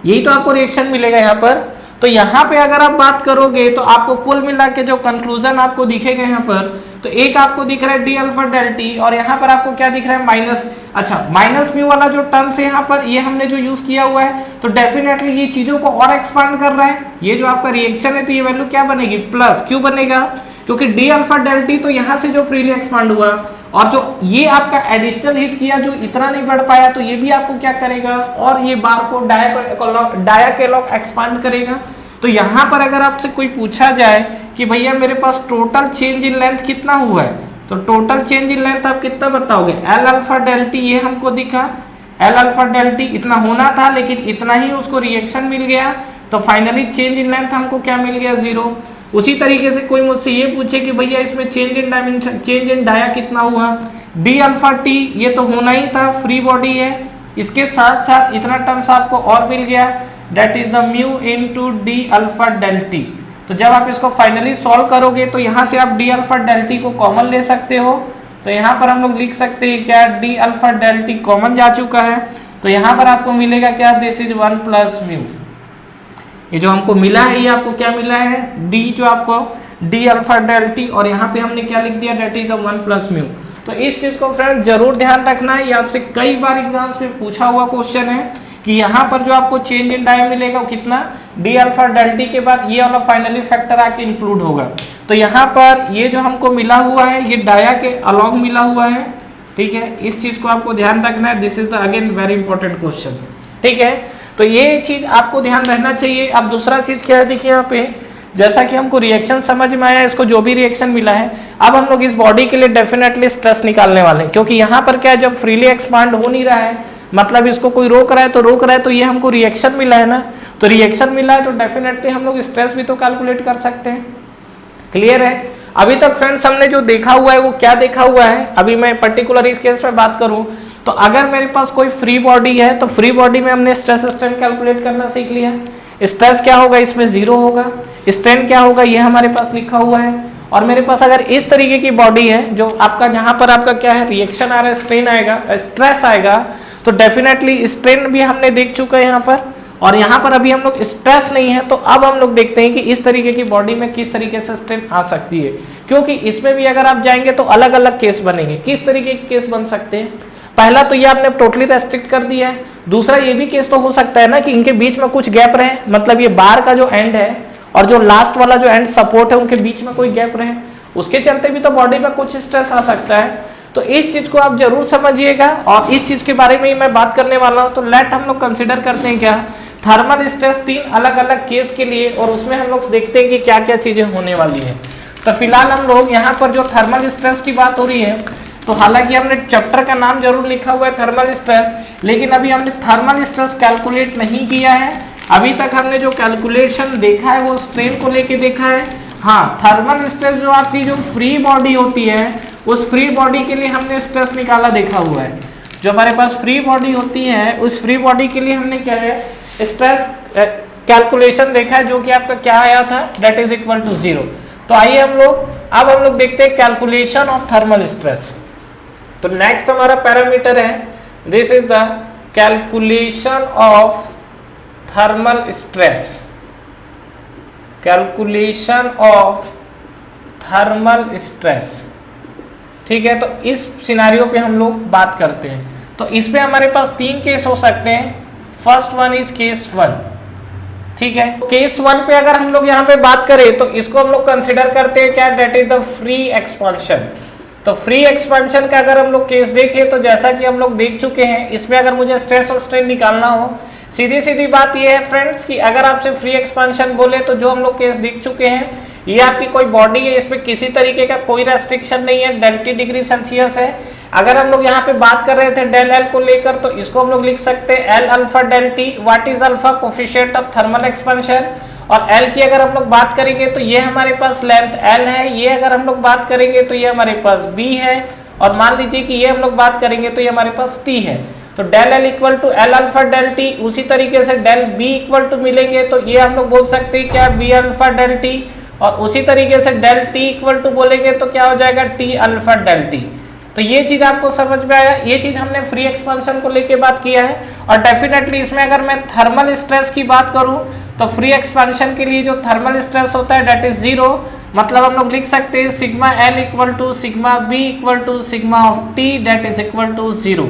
यही तो आपको रिएक्शन मिलेगा यहाँ पर। तो यहाँ पे अगर आप बात करोगे तो आपको कुल मिला के जो कंक्लूजन आपको दिखेगा यहाँ पर, तो एक आपको दिख रहा है डी अल्फा डेल टी, और यहाँ पर आपको क्या दिख रहा है, माइनस। अच्छा, माइनस म्यू वाला जो टर्म्स है यहाँ पर ये हमने जो यूज किया हुआ है, तो डेफिनेटली ये चीजों को और एक्सपांड कर रहा है। ये जो आपका रिएक्शन है तो ये वैल्यू क्या बनेगी, प्लस। क्यों बनेगा, क्योंकि डी अल्फा डेल टी तो यहाँ से जो फ्रीली एक्सपांड हुआ, और जो ये आपका एडिशनल हिट किया जो इतना नहीं बढ़ पाया, तो ये भी आपको क्या करेगा, और ये बार को डायाकेलॉग एक्सपांड करेगा। तो यहाँ पर अगर आपसे कोई पूछा जाए कि भैया मेरे पास टोटल चेंज इन लेंथ कितना हुआ है, तो टोटल चेंज इन लेंथ आप कितना बताओगे, एल अल्फा डेल टी, ये हमको दिखा एल अल्फा डेल टी इतना होना था, लेकिन इतना ही उसको रिएक्शन मिल गया, तो फाइनली चेंज इन लेंथ हमको क्या मिल गया, 0। उसी तरीके से कोई मुझसे ये पूछे कि भैया इसमें change in dimension, change in डाया कितना हुआ, डी अल्फा टी, ये तो होना ही था, फ्री बॉडी है, इसके साथ साथ इतना टर्म्स आपको और मिल गया, that is the mu into D alpha del T. तो जब आप इसको फाइनली सॉल्व करोगे तो यहाँ से आप डी अल्फा डेल टी को कॉमन ले सकते हो। तो यहाँ पर हम लोग लिख सकते हैं क्या, D alpha del T common जा चुका है, तो यहाँ पर आपको मिलेगा क्या, दिस इज 1 प्लस म्यू। ये जो हमको मिला है ये आपको क्या मिला है, डी जो आपको डी अल्फा डेल टी, और यहाँ पे हमने क्या लिख दिया, that is the 1 plus mu. तो इस चीज को फ्रेंड जरूर ध्यान रखना है, ये आपसे कई बार एग्जाम्स में पूछा हुआ क्वेश्चन है कि यहाँ पर जो आपको चेंज इन डाया मिलेगा वो कितना, डी अल्फा डेल टी के बाद ये वाला फाइनली फैक्टर आके इंक्लूड होगा। तो यहाँ पर ये जो हमको मिला हुआ है ये डाया के अलॉन्ग मिला हुआ है, ठीक है, इस चीज को आपको ध्यान रखना है। This is the again very important question, ठीक है। तो ये चीज आपको ध्यान रखना चाहिए। अब दूसरा चीज क्या है, देखिए यहाँ पे जैसा कि हमको रिएक्शन समझ में आया, इसको जो भी रिएक्शन मिला है, अब हम लोग इस बॉडी के लिए डेफिनेटली स्ट्रेस निकालने वाले हैं, क्योंकि यहाँ पर क्या है, जब फ्रीली एक्सपांड हो नहीं रहा है, मतलब इसको कोई रोक रहा है तो ये हमको रिएक्शन मिला है ना, तो रिएक्शन मिला है तो डेफिनेटली हम लोग स्ट्रेस भी तो कैलकुलेट कर सकते हैं। क्लियर है। अभी तक फ्रेंड्स हमने जो देखा हुआ है वो क्या देखा हुआ है, अभी मैं पर्टिकुलर इस केस में बात करूं तो अगर मेरे पास कोई फ्री बॉडी है तो फ्री बॉडी में हमने स्ट्रेस स्ट्रेन कैलकुलेट करना सीख लिया। स्ट्रेस क्या होगा, इसमें 0 होगा, स्ट्रेन क्या होगा ये हमारे पास लिखा हुआ है। और मेरे पास अगर इस तरीके की बॉडी है जो आपका, जहां पर आपका क्या है, रिएक्शन आ रहा है, स्ट्रेन आएगा, स्ट्रेस आएगा, तो डेफिनेटली स्ट्रेन भी हमने देख चुका है यहाँ पर, और यहाँ पर अभी हम लोग स्ट्रेस नहीं है। तो अब हम लोग देखते हैं कि इस तरीके की बॉडी में किस तरीके से स्ट्रेन आ सकती है, क्योंकि इसमें भी अगर आप जाएंगे तो अलग अलग केस बनेंगे। किस तरीके के केस बन सकते हैं, पहला तो ये आपने टोटली रेस्ट्रिक्ट कर दिया है, दूसरा ये भी केस तो हो सकता है ना कि इनके बीच में कुछ गैप रहे, मतलब ये बार का जो एंड है और जो लास्ट वाला जो एंड सपोर्ट है उनके बीच में कोई गैप रहे, उसके चलते भी तो बॉडी में कुछ स्ट्रेस आ सकता है। तो इस चीज को आप जरूर समझिएगा, और इस चीज के बारे में ही मैं बात करने वाला हूँ। तो लेट हम लोग कंसिडर करते हैं क्या, थर्मल स्ट्रेस 3 अलग अलग केस के लिए, और उसमें हम लोग देखते हैं कि क्या क्या चीजें होने वाली है। तो फिलहाल हम लोग यहाँ पर जो थर्मल स्ट्रेस की बात हो रही है, तो हालांकि हमने चैप्टर का नाम जरूर लिखा हुआ है थर्मल स्ट्रेस, लेकिन अभी हमने थर्मल स्ट्रेस कैलकुलेट नहीं किया है। अभी तक हमने जो कैलकुलेशन देखा है वो स्ट्रेन को लेके देखा है। हाँ, थर्मल स्ट्रेस जो आपकी जो फ्री बॉडी होती है उस फ्री बॉडी के लिए हमने स्ट्रेस निकाला देखा हुआ है। जो हमारे पास फ्री बॉडी होती है उस फ्री बॉडी के लिए हमने क्या है स्ट्रेस कैलकुलेशन देखा है, जो कि आपका क्या आया था, डेट इज इक्वल टू 0। तो आइए हम लोग देखते हैं कैलकुलेशन ऑफ थर्मल स्ट्रेस। तो नेक्स्ट हमारा पैरामीटर है, this is the calculation of thermal stress. Calculation of thermal stress, ठीक है। तो इस सिनारियो पे हम लोग बात करते हैं। तो इस पे हमारे पास 3 केस हो सकते हैं। फर्स्ट वन इज केस 1, ठीक है। केस 1 पे अगर हम लोग यहाँ पे बात करें तो इसको हम लोग कंसिडर करते हैं क्या, that is the free expansion. तो फ्री एक्सपांशन का अगर हम लोग केस देखें तो जैसा कि हम लोग देख चुके हैं, इसमें अगर मुझे स्ट्रेस और स्ट्रेन निकालना हो, सीधी सीधी बात यह है फ्रेंड्स कि अगर आपसे फ्री एक्सपांशन बोले तो जो हम लोग केस देख चुके हैं, ये आपकी कोई बॉडी है, इसमें किसी तरीके का कोई रेस्ट्रिक्शन नहीं है, डेल्टी डिग्री सेल्सियस है। अगर हम लोग यहाँ पे बात कर रहे थे डेल एल को लेकर, तो इसको हम लोग लिख सकते हैं L alpha del T. What is alpha, coefficient of thermal expansion. और एल की अगर हम लोग बात करेंगे तो ये हमारे पास लेंथ एल है, ये अगर हम लोग बात करेंगे तो ये हमारे पास बी है, और मान लीजिए कि ये हम लोग बात करेंगे तो ये हमारे पास टी है। तो del L equal to L alpha del T, उसी तरीके से डेल बी इक्वल टू मिलेंगे तो ये हम लोग बोल सकते हैं क्या, बी अल्फा डेल टी। और उसी तरीके से डेल टी इक्वल टू बोलेंगे तो क्या हो जाएगा, टी अल्फा डेल टी। तो ये चीज आपको समझ में आया, ये चीज हमने फ्री एक्सपांशन को लेके बात किया है। और डेफिनेटली इसमें अगर मैं थर्मल स्ट्रेस की बात करूं तो फ्री एक्सपांशन के लिए जो थर्मल स्ट्रेस होता है डेट इज 0, मतलब हम लोग लिख सकते हैं sigma L equal to sigma B equal to sigma of T that is equal to 0,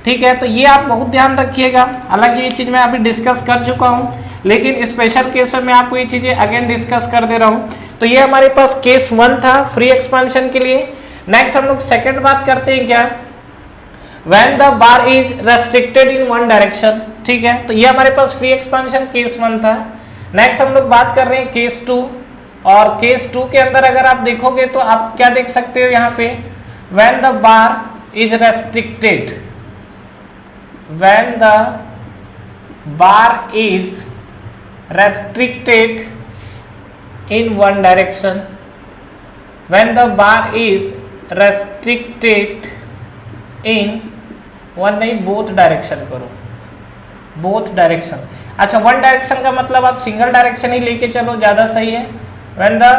ठीक है। तो ये आप बहुत ध्यान रखिएगा, हालांकि ये चीज मैं अभी डिस्कस कर चुका हूँ, लेकिन स्पेशल केस में मैं आपको ये चीजें अगेन डिस्कस कर दे रहा हूँ। तो ये हमारे पास केस 1 था फ्री एक्सपांशन के लिए। नेक्स्ट हम लोग सेकंड बात करते हैं क्या, when the bar is restricted in one direction, ठीक है। तो ये हमारे पास फ्री एक्सपांशन केस 1 था। नेक्स्ट हम लोग बात कर रहे हैं केस 2, और केस 2 के अंदर अगर आप देखोगे तो आप क्या देख सकते हो यहाँ पे, when the bar is restricted, when the bar is restricted in one direction, when the bar is restricted in one नहीं both direction करो, both direction। अच्छा, वन डायरेक्शन का मतलब आप सिंगल डायरेक्शन ही लेके चलो, ज्यादा सही है। when the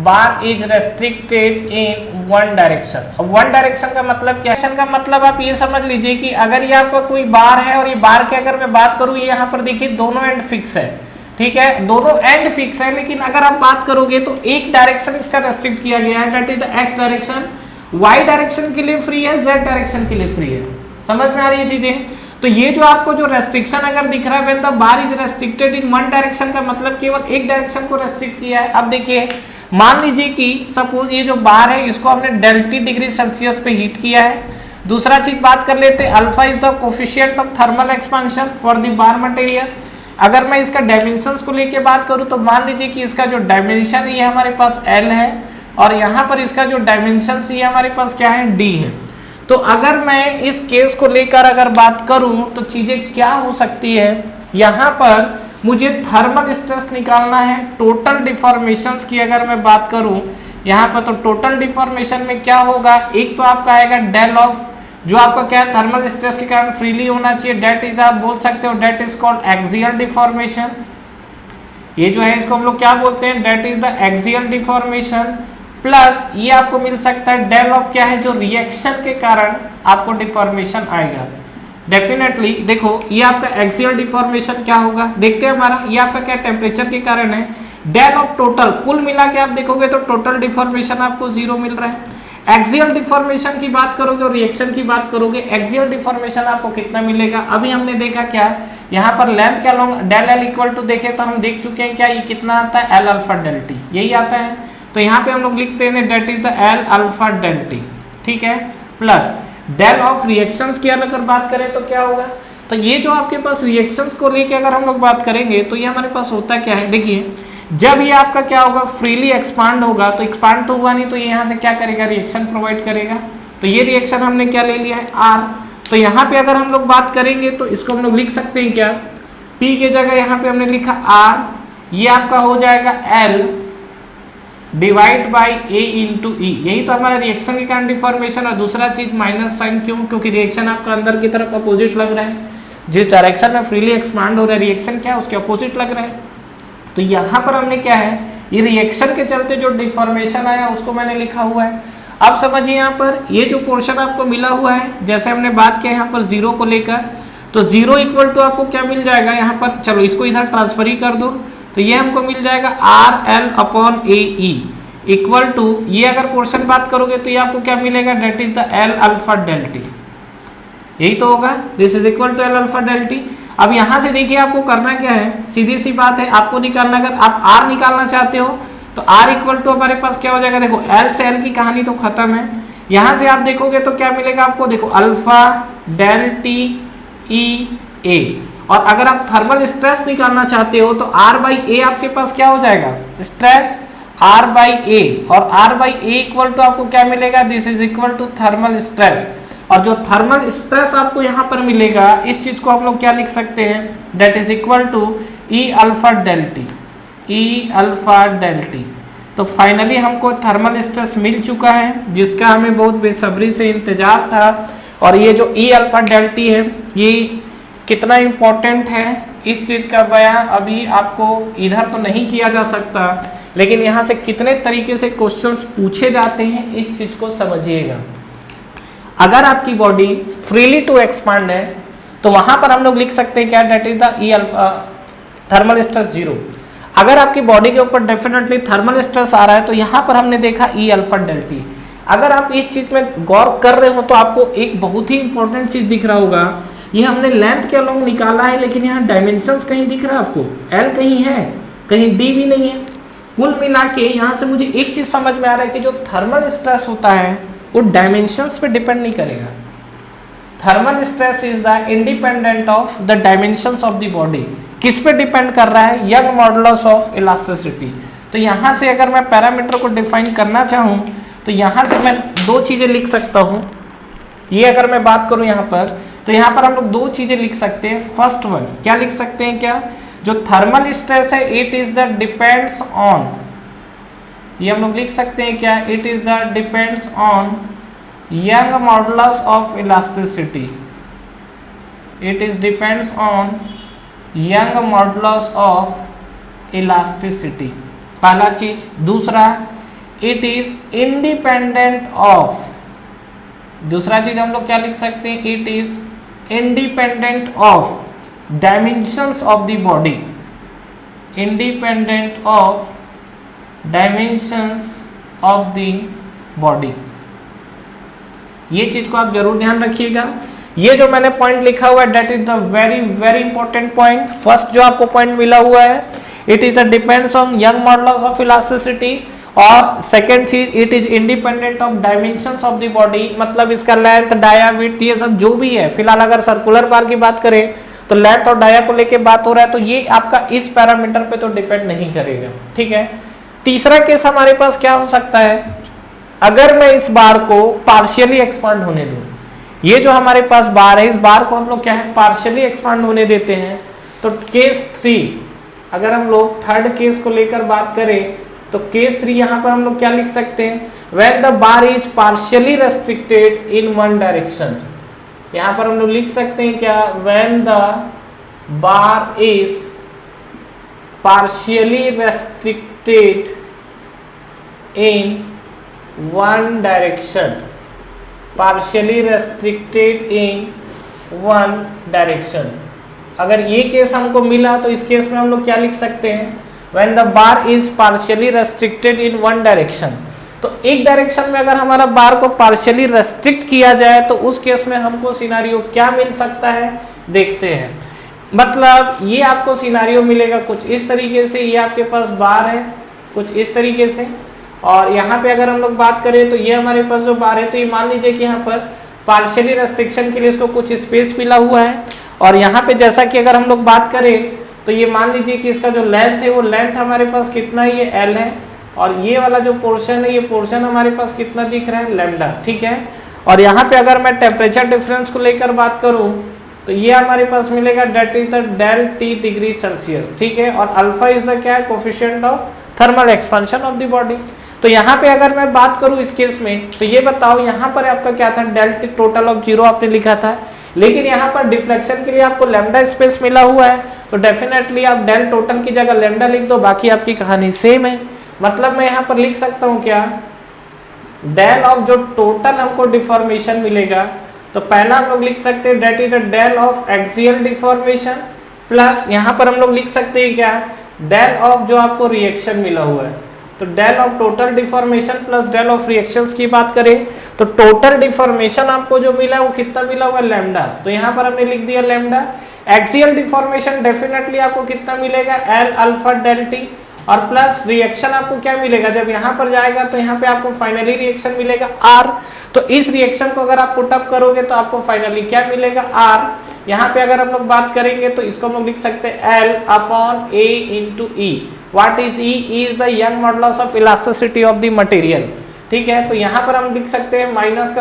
bar is restricted in one direction, अब वन डायरेक्शन का मतलब क्या, का मतलब आप ये समझ लीजिए कि अगर ये आपका कोई बार है और ये बार के अगर मैं बात करूँ, ये यहाँ पर देखिए दोनों एंड फिक्स है, ठीक है, दोनों एंड फिक्स है। लेकिन अगर आप बात करोगे तो एक डायरेक्शन इसका रेस्ट्रिक्ट किया गया है, that is the X direction. Y direction के लिए फ्री है, जेड डायरेक्शन के लिए फ्री है। समझ में आ रही है चीजें। तो ये जो आपको जो रेस्ट्रिक्शन अगर दिख रहा है when the bar is restricted in one direction का मतलब केवल एक डायरेक्शन को रेस्ट्रिक्ट किया है। अब देखिए, मान लीजिए कि सपोज ये जो बार है इसको हमने डेल्टी डिग्री सेल्सियस पे हीट किया है। दूसरा चीज बात कर लेते हैं, alpha is the coefficient of thermal expansion for the bar material. अगर मैं इसका डायमेंशंस को लेके बात करूं तो मान लीजिए कि इसका जो डायमेंशन है ये हमारे पास L है, और यहाँ पर इसका जो डायमेंशन ये हमारे पास क्या है, D है। तो अगर मैं इस केस को लेकर अगर बात करूं तो चीजें क्या हो सकती है, यहाँ पर मुझे थर्मल स्ट्रेस निकालना है टोटल डिफॉर्मेशंस की अगर मैं बात करूं यहाँ पर, तो टोटल डिफॉर्मेशन में क्या होगा, एक तो आपका आएगा डेल ऑफ जो आपका क्या है थर्मल स्ट्रेस के कारण फ्रीली होना चाहिए, डेट इज आप बोल सकते हो that is called axial deformation. ये जो है इसको हम लोग क्या बोलते हैं, that is the axial deformation. Plus ये आपको मिल सकता है डेल ऑफ क्या है, जो रिएक्शन के कारण आपको डिफॉर्मेशन आएगा। डेफिनेटली देखो ये आपका एक्सियल डिफॉर्मेशन क्या होगा, देखते हैं हमारा ये आपका क्या टेम्परेचर के कारण है। डेल ऑफ टोटल कुल मिला के आप देखोगे तो टोटल डिफॉर्मेशन आपको 0 मिल रहा है। एक्सियल डिफॉर्मेशन की बात करोगे और रिएक्शन की बात करोगे, एक्सियल डिफॉर्मेशन आपको कितना मिलेगा, अभी हमने देखा क्या यहाँ पर लेंथ क्या long del L equal to देखे तो हम देख चुके हैं क्या ये कितना आता है, एल अल्फा डेल टी, यही आता है। तो यहाँ पे हम लोग लिखते हैं that is the L alpha del T, ठीक है, प्लस डेल ऑफ रिएक्शंस की अगर बात करें तो क्या होगा, तो ये जो आपके पास रिएक्शंस को लेके अगर हम लोग बात करेंगे तो ये हमारे पास होता क्या है, देखिए जब ये आपका क्या होगा फ्रीली एक्सपांड होगा, तो एक्सपांड तो हुआ नहीं तो ये यहाँ से क्या करेगा, रिएक्शन प्रोवाइड करेगा। तो ये रिएक्शन हमने क्या ले लिया है, R। तो यहाँ पे अगर हम लोग बात करेंगे तो इसको हम लोग लिख सकते हैं क्या, P के जगह यहाँ पे हमने लिखा R, ये आपका हो जाएगा L divide by A into E। यही तो हमारा रिएक्शन के कारण डिफॉर्मेशन। और दूसरा चीज माइनस साइन, क्यों, क्योंकि रिएक्शन आपका अंदर की तरफ अपोजिट लग रहा है, जिस डायरेक्शन में फ्रीली एक्सपांड हो रहा है रिएक्शन क्या है, उसके अपोजिट लग रहा है। तो यहाँ पर हमने क्या है, ये रिएक्शन के चलते जो डिफॉर्मेशन आया उसको मैंने लिखा हुआ है। अब समझिए यहाँ पर ये जो पोर्शन आपको मिला हुआ है, जैसे हमने बात किया यहाँ पर जीरो को लेकर, तो जीरो इक्वल टू आपको क्या मिल जाएगा यहाँ पर, चलो इसको इधर ट्रांसफर ही कर दो, तो ये हमको मिल जाएगा R L upon A E equal to, ये अगर पोर्शन बात करोगे तो ये आपको क्या मिलेगा, that is the L alpha del T, यही तो होगा, this is equal to L alpha del T. अब यहाँ से देखिए आपको करना क्या है, सीधी सी बात है, आपको निकालना, अगर आप आर निकालना चाहते हो तो आर इक्वल टू हमारे पास क्या हो जाएगा, देखो एल से एल की कहानी तो खत्म है, यहाँ से आप देखोगे तो क्या मिलेगा आपको, देखो अल्फा डेल टी ई ए। और अगर आप थर्मल स्ट्रेस निकालना चाहते हो तो आर बाई ए आपके पास क्या हो जाएगा, स्ट्रेस आर बाई ए, और R by A equal to आपको क्या मिलेगा, this is equal to thermal stress. और जो थर्मल स्ट्रेस आपको यहाँ पर मिलेगा, इस चीज को हम लोग क्या लिख सकते हैं, that is equal to E alpha del T, E alpha del T. तो फाइनली हमको थर्मल स्ट्रेस मिल चुका है, जिसका हमें बहुत बेसब्री से इंतजार था। और ये जो ई अल्फा डेल टी है, ये कितना इंपॉर्टेंट है, इस चीज का बयान अभी आपको इधर तो नहीं किया जा सकता, लेकिन यहाँ से कितने तरीके से क्वेश्चंस पूछे जाते हैं इस चीज को समझिएगा। अगर आपकी बॉडी फ्रीली टू एक्सपांड है तो वहां पर हम लोग लिख सकते हैं क्या, that is the E alpha thermal stress zero. अगर आपकी बॉडी के ऊपर डेफिनेटली थर्मल स्ट्रेस आ रहा है तो यहाँ पर हमने देखा ई अल्फा डेल टी। अगर आप इस चीज में गौर कर रहे हो तो आपको एक बहुत ही इंपॉर्टेंट चीज दिख रहा होगा, ये हमने लेंथ के अलोंग निकाला है, लेकिन यहाँ डायमेंशंस कहीं दिख रहा है आपको, एल कहीं है, कहीं डी भी नहीं है। कुल मिला के यहाँ से मुझे एक चीज समझ में आ रहा है कि जो थर्मल स्ट्रेस होता है वो डायमेंशंस पे डिपेंड नहीं करेगा। Thermal stress is the independent of the dimensions of the body. किस पे डिपेंड कर रहा है, यंग मॉडुलस ऑफ इलास्टिसिटी। तो यहाँ से अगर मैं पैरामीटर को डिफाइन करना चाहूँ तो यहाँ से मैं दो चीजें लिख सकता हूँ। ये अगर मैं बात करूँ यहाँ पर, तो यहाँ पर हम लोग दो चीजें लिख सकते हैं। फर्स्ट वन क्या लिख सकते हैं, क्या, जो थर्मल स्ट्रेस है it is the depends on, ये हम लोग लिख सकते हैं क्या, it is the depends on young modulus of elasticity, it is depends on young modulus of elasticity, पहला चीज। दूसरा, इट इज इंडिपेंडेंट ऑफ, दूसरा चीज हम लोग क्या लिख सकते हैं, it is independent of dimensions of the body, independent of dimensions of the body. ये चीज को आप जरूर ध्यान रखिएगा। ये जो मैंने पॉइंट लिखा हुआ है that is the very very important point. First जो आपको पॉइंट मिला हुआ है, it is the depends on young modulus of elasticity, और सेकेंड चीज it is independent of dimensions of the body, मतलब इसका लेंथ, डाया, विड्थ, ये सब जो भी है। फिलहाल अगर सर्कुलर बार की बात करें तो लेंथ और डाया को लेके बात हो रहा है, तो ये आपका इस पैरामीटर पे तो डिपेंड नहीं करेगा, ठीक है। तीसरा केस हमारे पास क्या हो सकता है, अगर मैं इस बार को पार्शियली एक्सपांड होने दूं, ये जो हमारे पास बार है, इस बार को हम लोग क्या है पार्शियली एक्सपांड होने देते हैं, तो केस 3, अगर हम लोग थर्ड केस को लेकर बात करें तो केस 3 यहां पर हम लोग क्या लिख सकते हैं, when the bar is partially restricted in one direction. यहां पर हम लोग लिख सकते हैं क्या, when the bar is partially restricted in one direction, partially restricted in one direction. अगर ये केस हमको मिला तो इस केस में हम लोग क्या लिख सकते हैं, when the bar is partially restricted in one direction. तो एक डायरेक्शन में अगर हमारा बार को पार्शियली रेस्ट्रिक्ट किया जाए तो उस केस में हमको सिनारियो क्या मिल सकता है, देखते हैं। मतलब ये आपको सिनारियो मिलेगा कुछ इस तरीके से, ये आपके पास बार है कुछ इस तरीके से, और यहाँ पे अगर हम लोग बात करें तो ये हमारे पास जो बार है, तो ये मान लीजिए कि यहाँ पर पार्शियली रेस्ट्रिक्शन के लिए इसको कुछ स्पेस मिला हुआ है, और यहाँ पे जैसा कि अगर हम लोग बात करें तो ये मान लीजिए कि इसका जो लेंथ है वो लेंथ हमारे पास कितना है, ये एल है, और ये वाला जो पोर्शन है, ये पोर्शन हमारे पास कितना दिख रहा है, लैम्डा, ठीक है। और यहाँ पे अगर मैं टेम्परेचर डिफरेंस को लेकर बात करूं तो ये हमारे पास मिलेगा that is the del T degree Celsius, ठीक है। और अल्फा इज द क्या है, coefficient of thermal expansion of the body. तो यहाँ पे अगर मैं बात करूँ इस केस में तो ये बताओ यहाँ पर आपका क्या था, डेल टी टोटल ऑफ 0 आपने लिखा था, लेकिन यहाँ पर डिफ्लेक्शन के लिए आपको लैम्डा स्पेस मिला हुआ है, तो डेफिनेटली आप डेल टोटल की जगह लैम्डा लिख दो, बाकी आपकी कहानी सेम है। मतलब मैं यहाँ पर लिख सकता हूँ क्या, डेल ऑफ जो टोटल हमको डिफॉर्मेशन मिलेगा, तो पहला हम लोग लिख सकते हैं that is the del of axial deformation plus यहाँ पर हम लोग लिख सकते हैं क्या, डेल ऑफ जो आपको रिएक्शन मिला हुआ है। तो del of total deformation plus del of reactions की बात करें तो टोटल डिफॉर्मेशन आपको जो मिला है वो कितना मिला हुआ है, लैम्डा, तो यहाँ पर हमने लिख दिया लैम्डा। एक्सियल डिफॉर्मेशन डेफिनेटली आपको कितना मिलेगा, एल अल्फा डेल टी, और प्लस रिएक्शन आपको क्या मिलेगा, जब यहाँ पर जाएगा तो यहाँ पे आपको फाइनली रिएक्शन मिलेगा आर। तो इस रिएक्शन को अगर आप पुटअप करोगे तो आपको फाइनली क्या मिलेगा, आर। यहाँ पे अगर हम लोग बात करेंगे तो इसको हम लोग लिख सकते हैं L upon A into E. What is E, is the young modulus of elasticity of the material, ठीक है। तो यहाँ पर हम लिख सकते हैं माइनस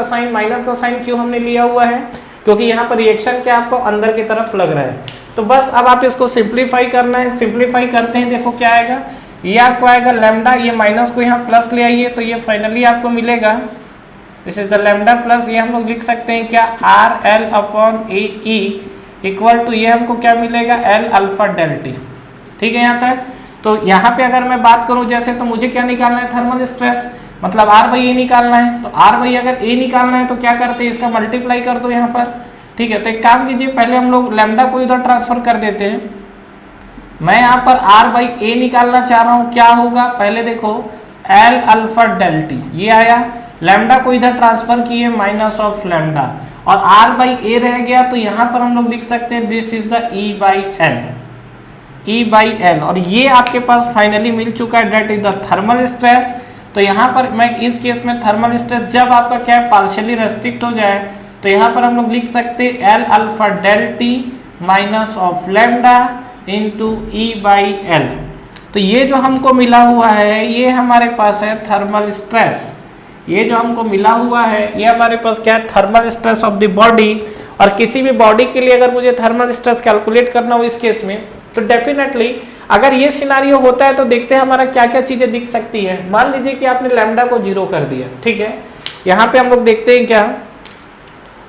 का साइन क्यों हमने लिया हुआ है, क्योंकि यहाँ पर रिएक्शन क्या आपको अंदर की तरफ लग रहा है। तो बस अब आप इसको सिंप्लीफाई करना है, सिंप्लीफाई करते हैं, देखो क्या आएगा, ये आपको आएगा लैम्डा, ये माइनस को यहाँ प्लस ले आइए तो ये फाइनली आपको मिलेगा this is the lambda plus ये हम लोग लिख सकते हैं क्या, R L upon A E equal to ये हमको क्या मिलेगा, एल अल्फा डेल टी, ठीक है यहाँ तक। तो यहाँ पे अगर मैं बात करूँ जैसे, तो मुझे क्या निकालना है, थर्मल स्ट्रेस, मतलब आर बाई ए निकालना है। तो आर बाई अगर ए निकालना है तो क्या करते हैं, इसका मल्टीप्लाई कर दो यहाँ पर, ठीक है। तो एक काम कीजिए, पहले हम लोग लैम्डा को इधर ट्रांसफर कर देते हैं। मैं यहाँ पर आर बाई ए निकालना चाह रहा हूँ, क्या होगा, पहले देखो एल अल्फा डेल टी ये आया, लैम्डा को इधर ट्रांसफर किए माइनस ऑफ लैम्डा, और आर बाई ए रह गया, तो यहाँ पर हम लोग लिख सकते हैं this is the E by L, और ये आपके पास फाइनली मिल चुका है, that is the thermal stress. तो यहाँ पर मैं इस केस में थर्मल स्ट्रेस जब आपका क्या है, पार्शियली रेस्ट्रिक्ट हो जाए, तो यहाँ पर हम लोग लिख सकते हैं L alpha del T minus of lambda into E by L. तो ये जो हमको मिला हुआ है ये हमारे पास है थर्मल स्ट्रेस, ये जो हमको मिला हुआ है ये हमारे पास क्या है, thermal stress of the body. और किसी भी बॉडी के लिए अगर मुझे थर्मल स्ट्रेस कैलकुलेट करना हो इस केस में, तो डेफिनेटली अगर ये सिनारियो होता है तो देखते हैं हमारा क्या क्या चीजें दिख सकती है। मान लीजिए कि आपने लैम्डा को 0 कर दिया, ठीक है। यहाँ पे हम लोग देखते हैं क्या,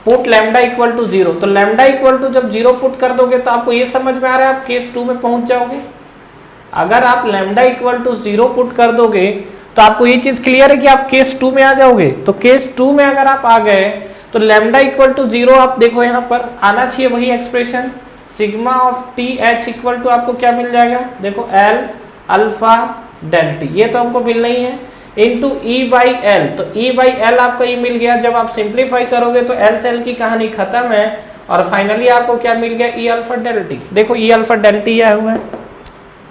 पुट लैम्डा इक्वल टू 0। तो लैम्डा इक्वल टू जब 0 पुट कर दोगे तो आपको ये समझ में आ रहा है आप केस 2 में पहुंच जाओगे। अगर आप लैम्डा इक्वल टू 0 पुट कर दोगे तो आपको ये चीज क्लियर है कि आप केस 2 में आ जाओगे। तो केस 2 में अगर आप आ गए तो लैम्डा इक्वल टू 0 आप देखो यहाँ पर आना चाहिए वही expression, sigma of T H equal to आपको क्या मिल जाएगा, देखो एल अल्फा डेल टी, ये तो हमको मिलना ही है, इंटू ई बाई एल। तो ई बाई एल आपको ये मिल गया, जब आप सिंप्लीफाई करोगे तो एल से एल की कहानी खत्म है, और फाइनली आपको क्या मिल गया, ई अल्फा डेल टी। देखो ई अल्फा डेल टी आया हुआ है,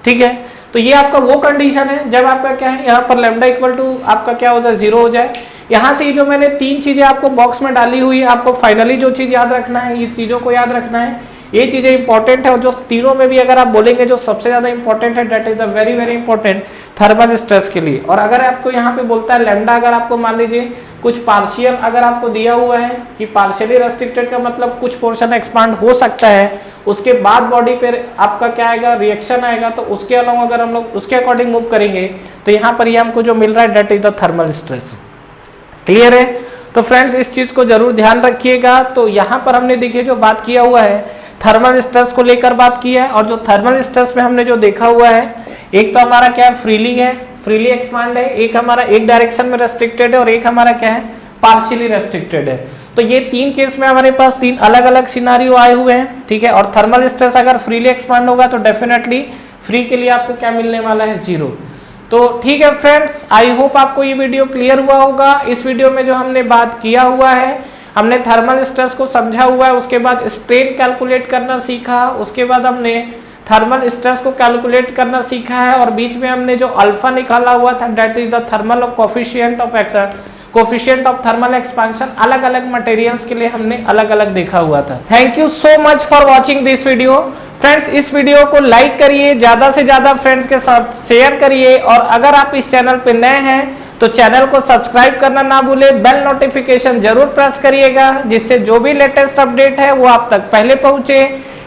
ठीक है। तो ये आपका वो कंडीशन है जब आपका क्या है, यहाँ पर लैम्डा इक्वल टू आपका क्या हो जाए, 0 हो जाए। यहाँ से जो मैंने 3 चीजें आपको बॉक्स में डाली हुई है, आपको फाइनली जो चीज याद रखना है, ये चीजों को याद रखना है, ये चीजें इंपॉर्टेंट है। और जो तीनों में भी अगर आप बोलेंगे जो सबसे ज्यादा इंपॉर्टेंट है, that is the very very important thermal stress के लिए। और अगर आपको यहाँ पे बोलता है लैम्डा, अगर आपको मान लीजिए कुछ पार्शियल अगर आपको दिया हुआ है कि पार्शियली रेस्ट्रिक्टेड का मतलब कुछ पोर्शन एक्सपांड हो सकता है, उसके बाद बॉडी पे आपका क्या आएगा, रिएक्शन आएगा, तो उसके अलावा अगर हम लोग उसके अकॉर्डिंग मूव करेंगे तो यहाँ पर ये हमको जो मिल रहा है that is the thermal stress. Clear है? तो फ्रेंड्स इस चीज को जरूर ध्यान रखिएगा। तो यहाँ पर हमने देखिए जो बात किया हुआ है थर्मल स्ट्रेस को लेकर बात की है, और जो थर्मल स्ट्रेस में हमने जो देखा हुआ है, एक तो हमारा क्या है, फ्रीली है, फ्रीली एक्सपांड है, एक हमारा एक डायरेक्शन में रेस्ट्रिक्टेड है, और एक हमारा क्या है, पार्शियली रेस्ट्रिक्टेड है। तो ये 3 केस में हमारे पास 3 अलग अलग सिनारियो आए हुए हैं, ठीक है। और थर्मल स्ट्रेस अगर फ्रीली एक्सपांड होगा तो डेफिनेटली फ्री के लिए आपको क्या मिलने वाला है, 0। तो ठीक है फ्रेंड्स, आई होप आपको ये वीडियो क्लियर हुआ होगा। इस वीडियो में जो हमने बात किया हुआ है, हमने थर्मल स्ट्रेस को समझा हुआ है, उसके बाद स्ट्रेन कैलकुलेट करना सीखा, उसके बाद हमने थर्मल स्ट्रेस को कैलकुलेट करना सीखा है, और बीच में हमने जो अल्फा निकाला हुआ था that is the thermal coefficient of action, coefficient of thermal expansion, अलग अलग मटेरियल्स के लिए हमने अलग अलग देखा हुआ था। Thank you so much for watching this video. Friends इस वीडियो को लाइक करिए, ज्यादा से ज्यादा फ्रेंड्स के साथ शेयर करिए, और अगर आप इस चैनल पे नए हैं तो चैनल को सब्सक्राइब करना ना भूले, बेल नोटिफिकेशन जरूर प्रेस करिएगा, जिससे जो भी लेटेस्ट अपडेट है वो आप तक पहले पहुंचे।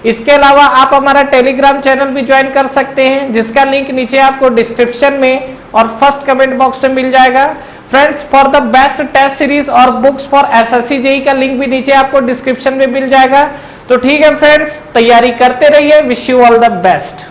इसके अलावा आप हमारा टेलीग्राम चैनल भी ज्वाइन कर सकते हैं, जिसका लिंक नीचे आपको डिस्क्रिप्शन में और फर्स्ट कमेंट बॉक्स में मिल जाएगा। Friends, for the best test series और बुक्स फॉर एसएससी जेईई का लिंक भी नीचे आपको डिस्क्रिप्शन में मिल जाएगा। तो ठीक है फ्रेंड्स, तैयारी करते रहिए। Wish you all the best.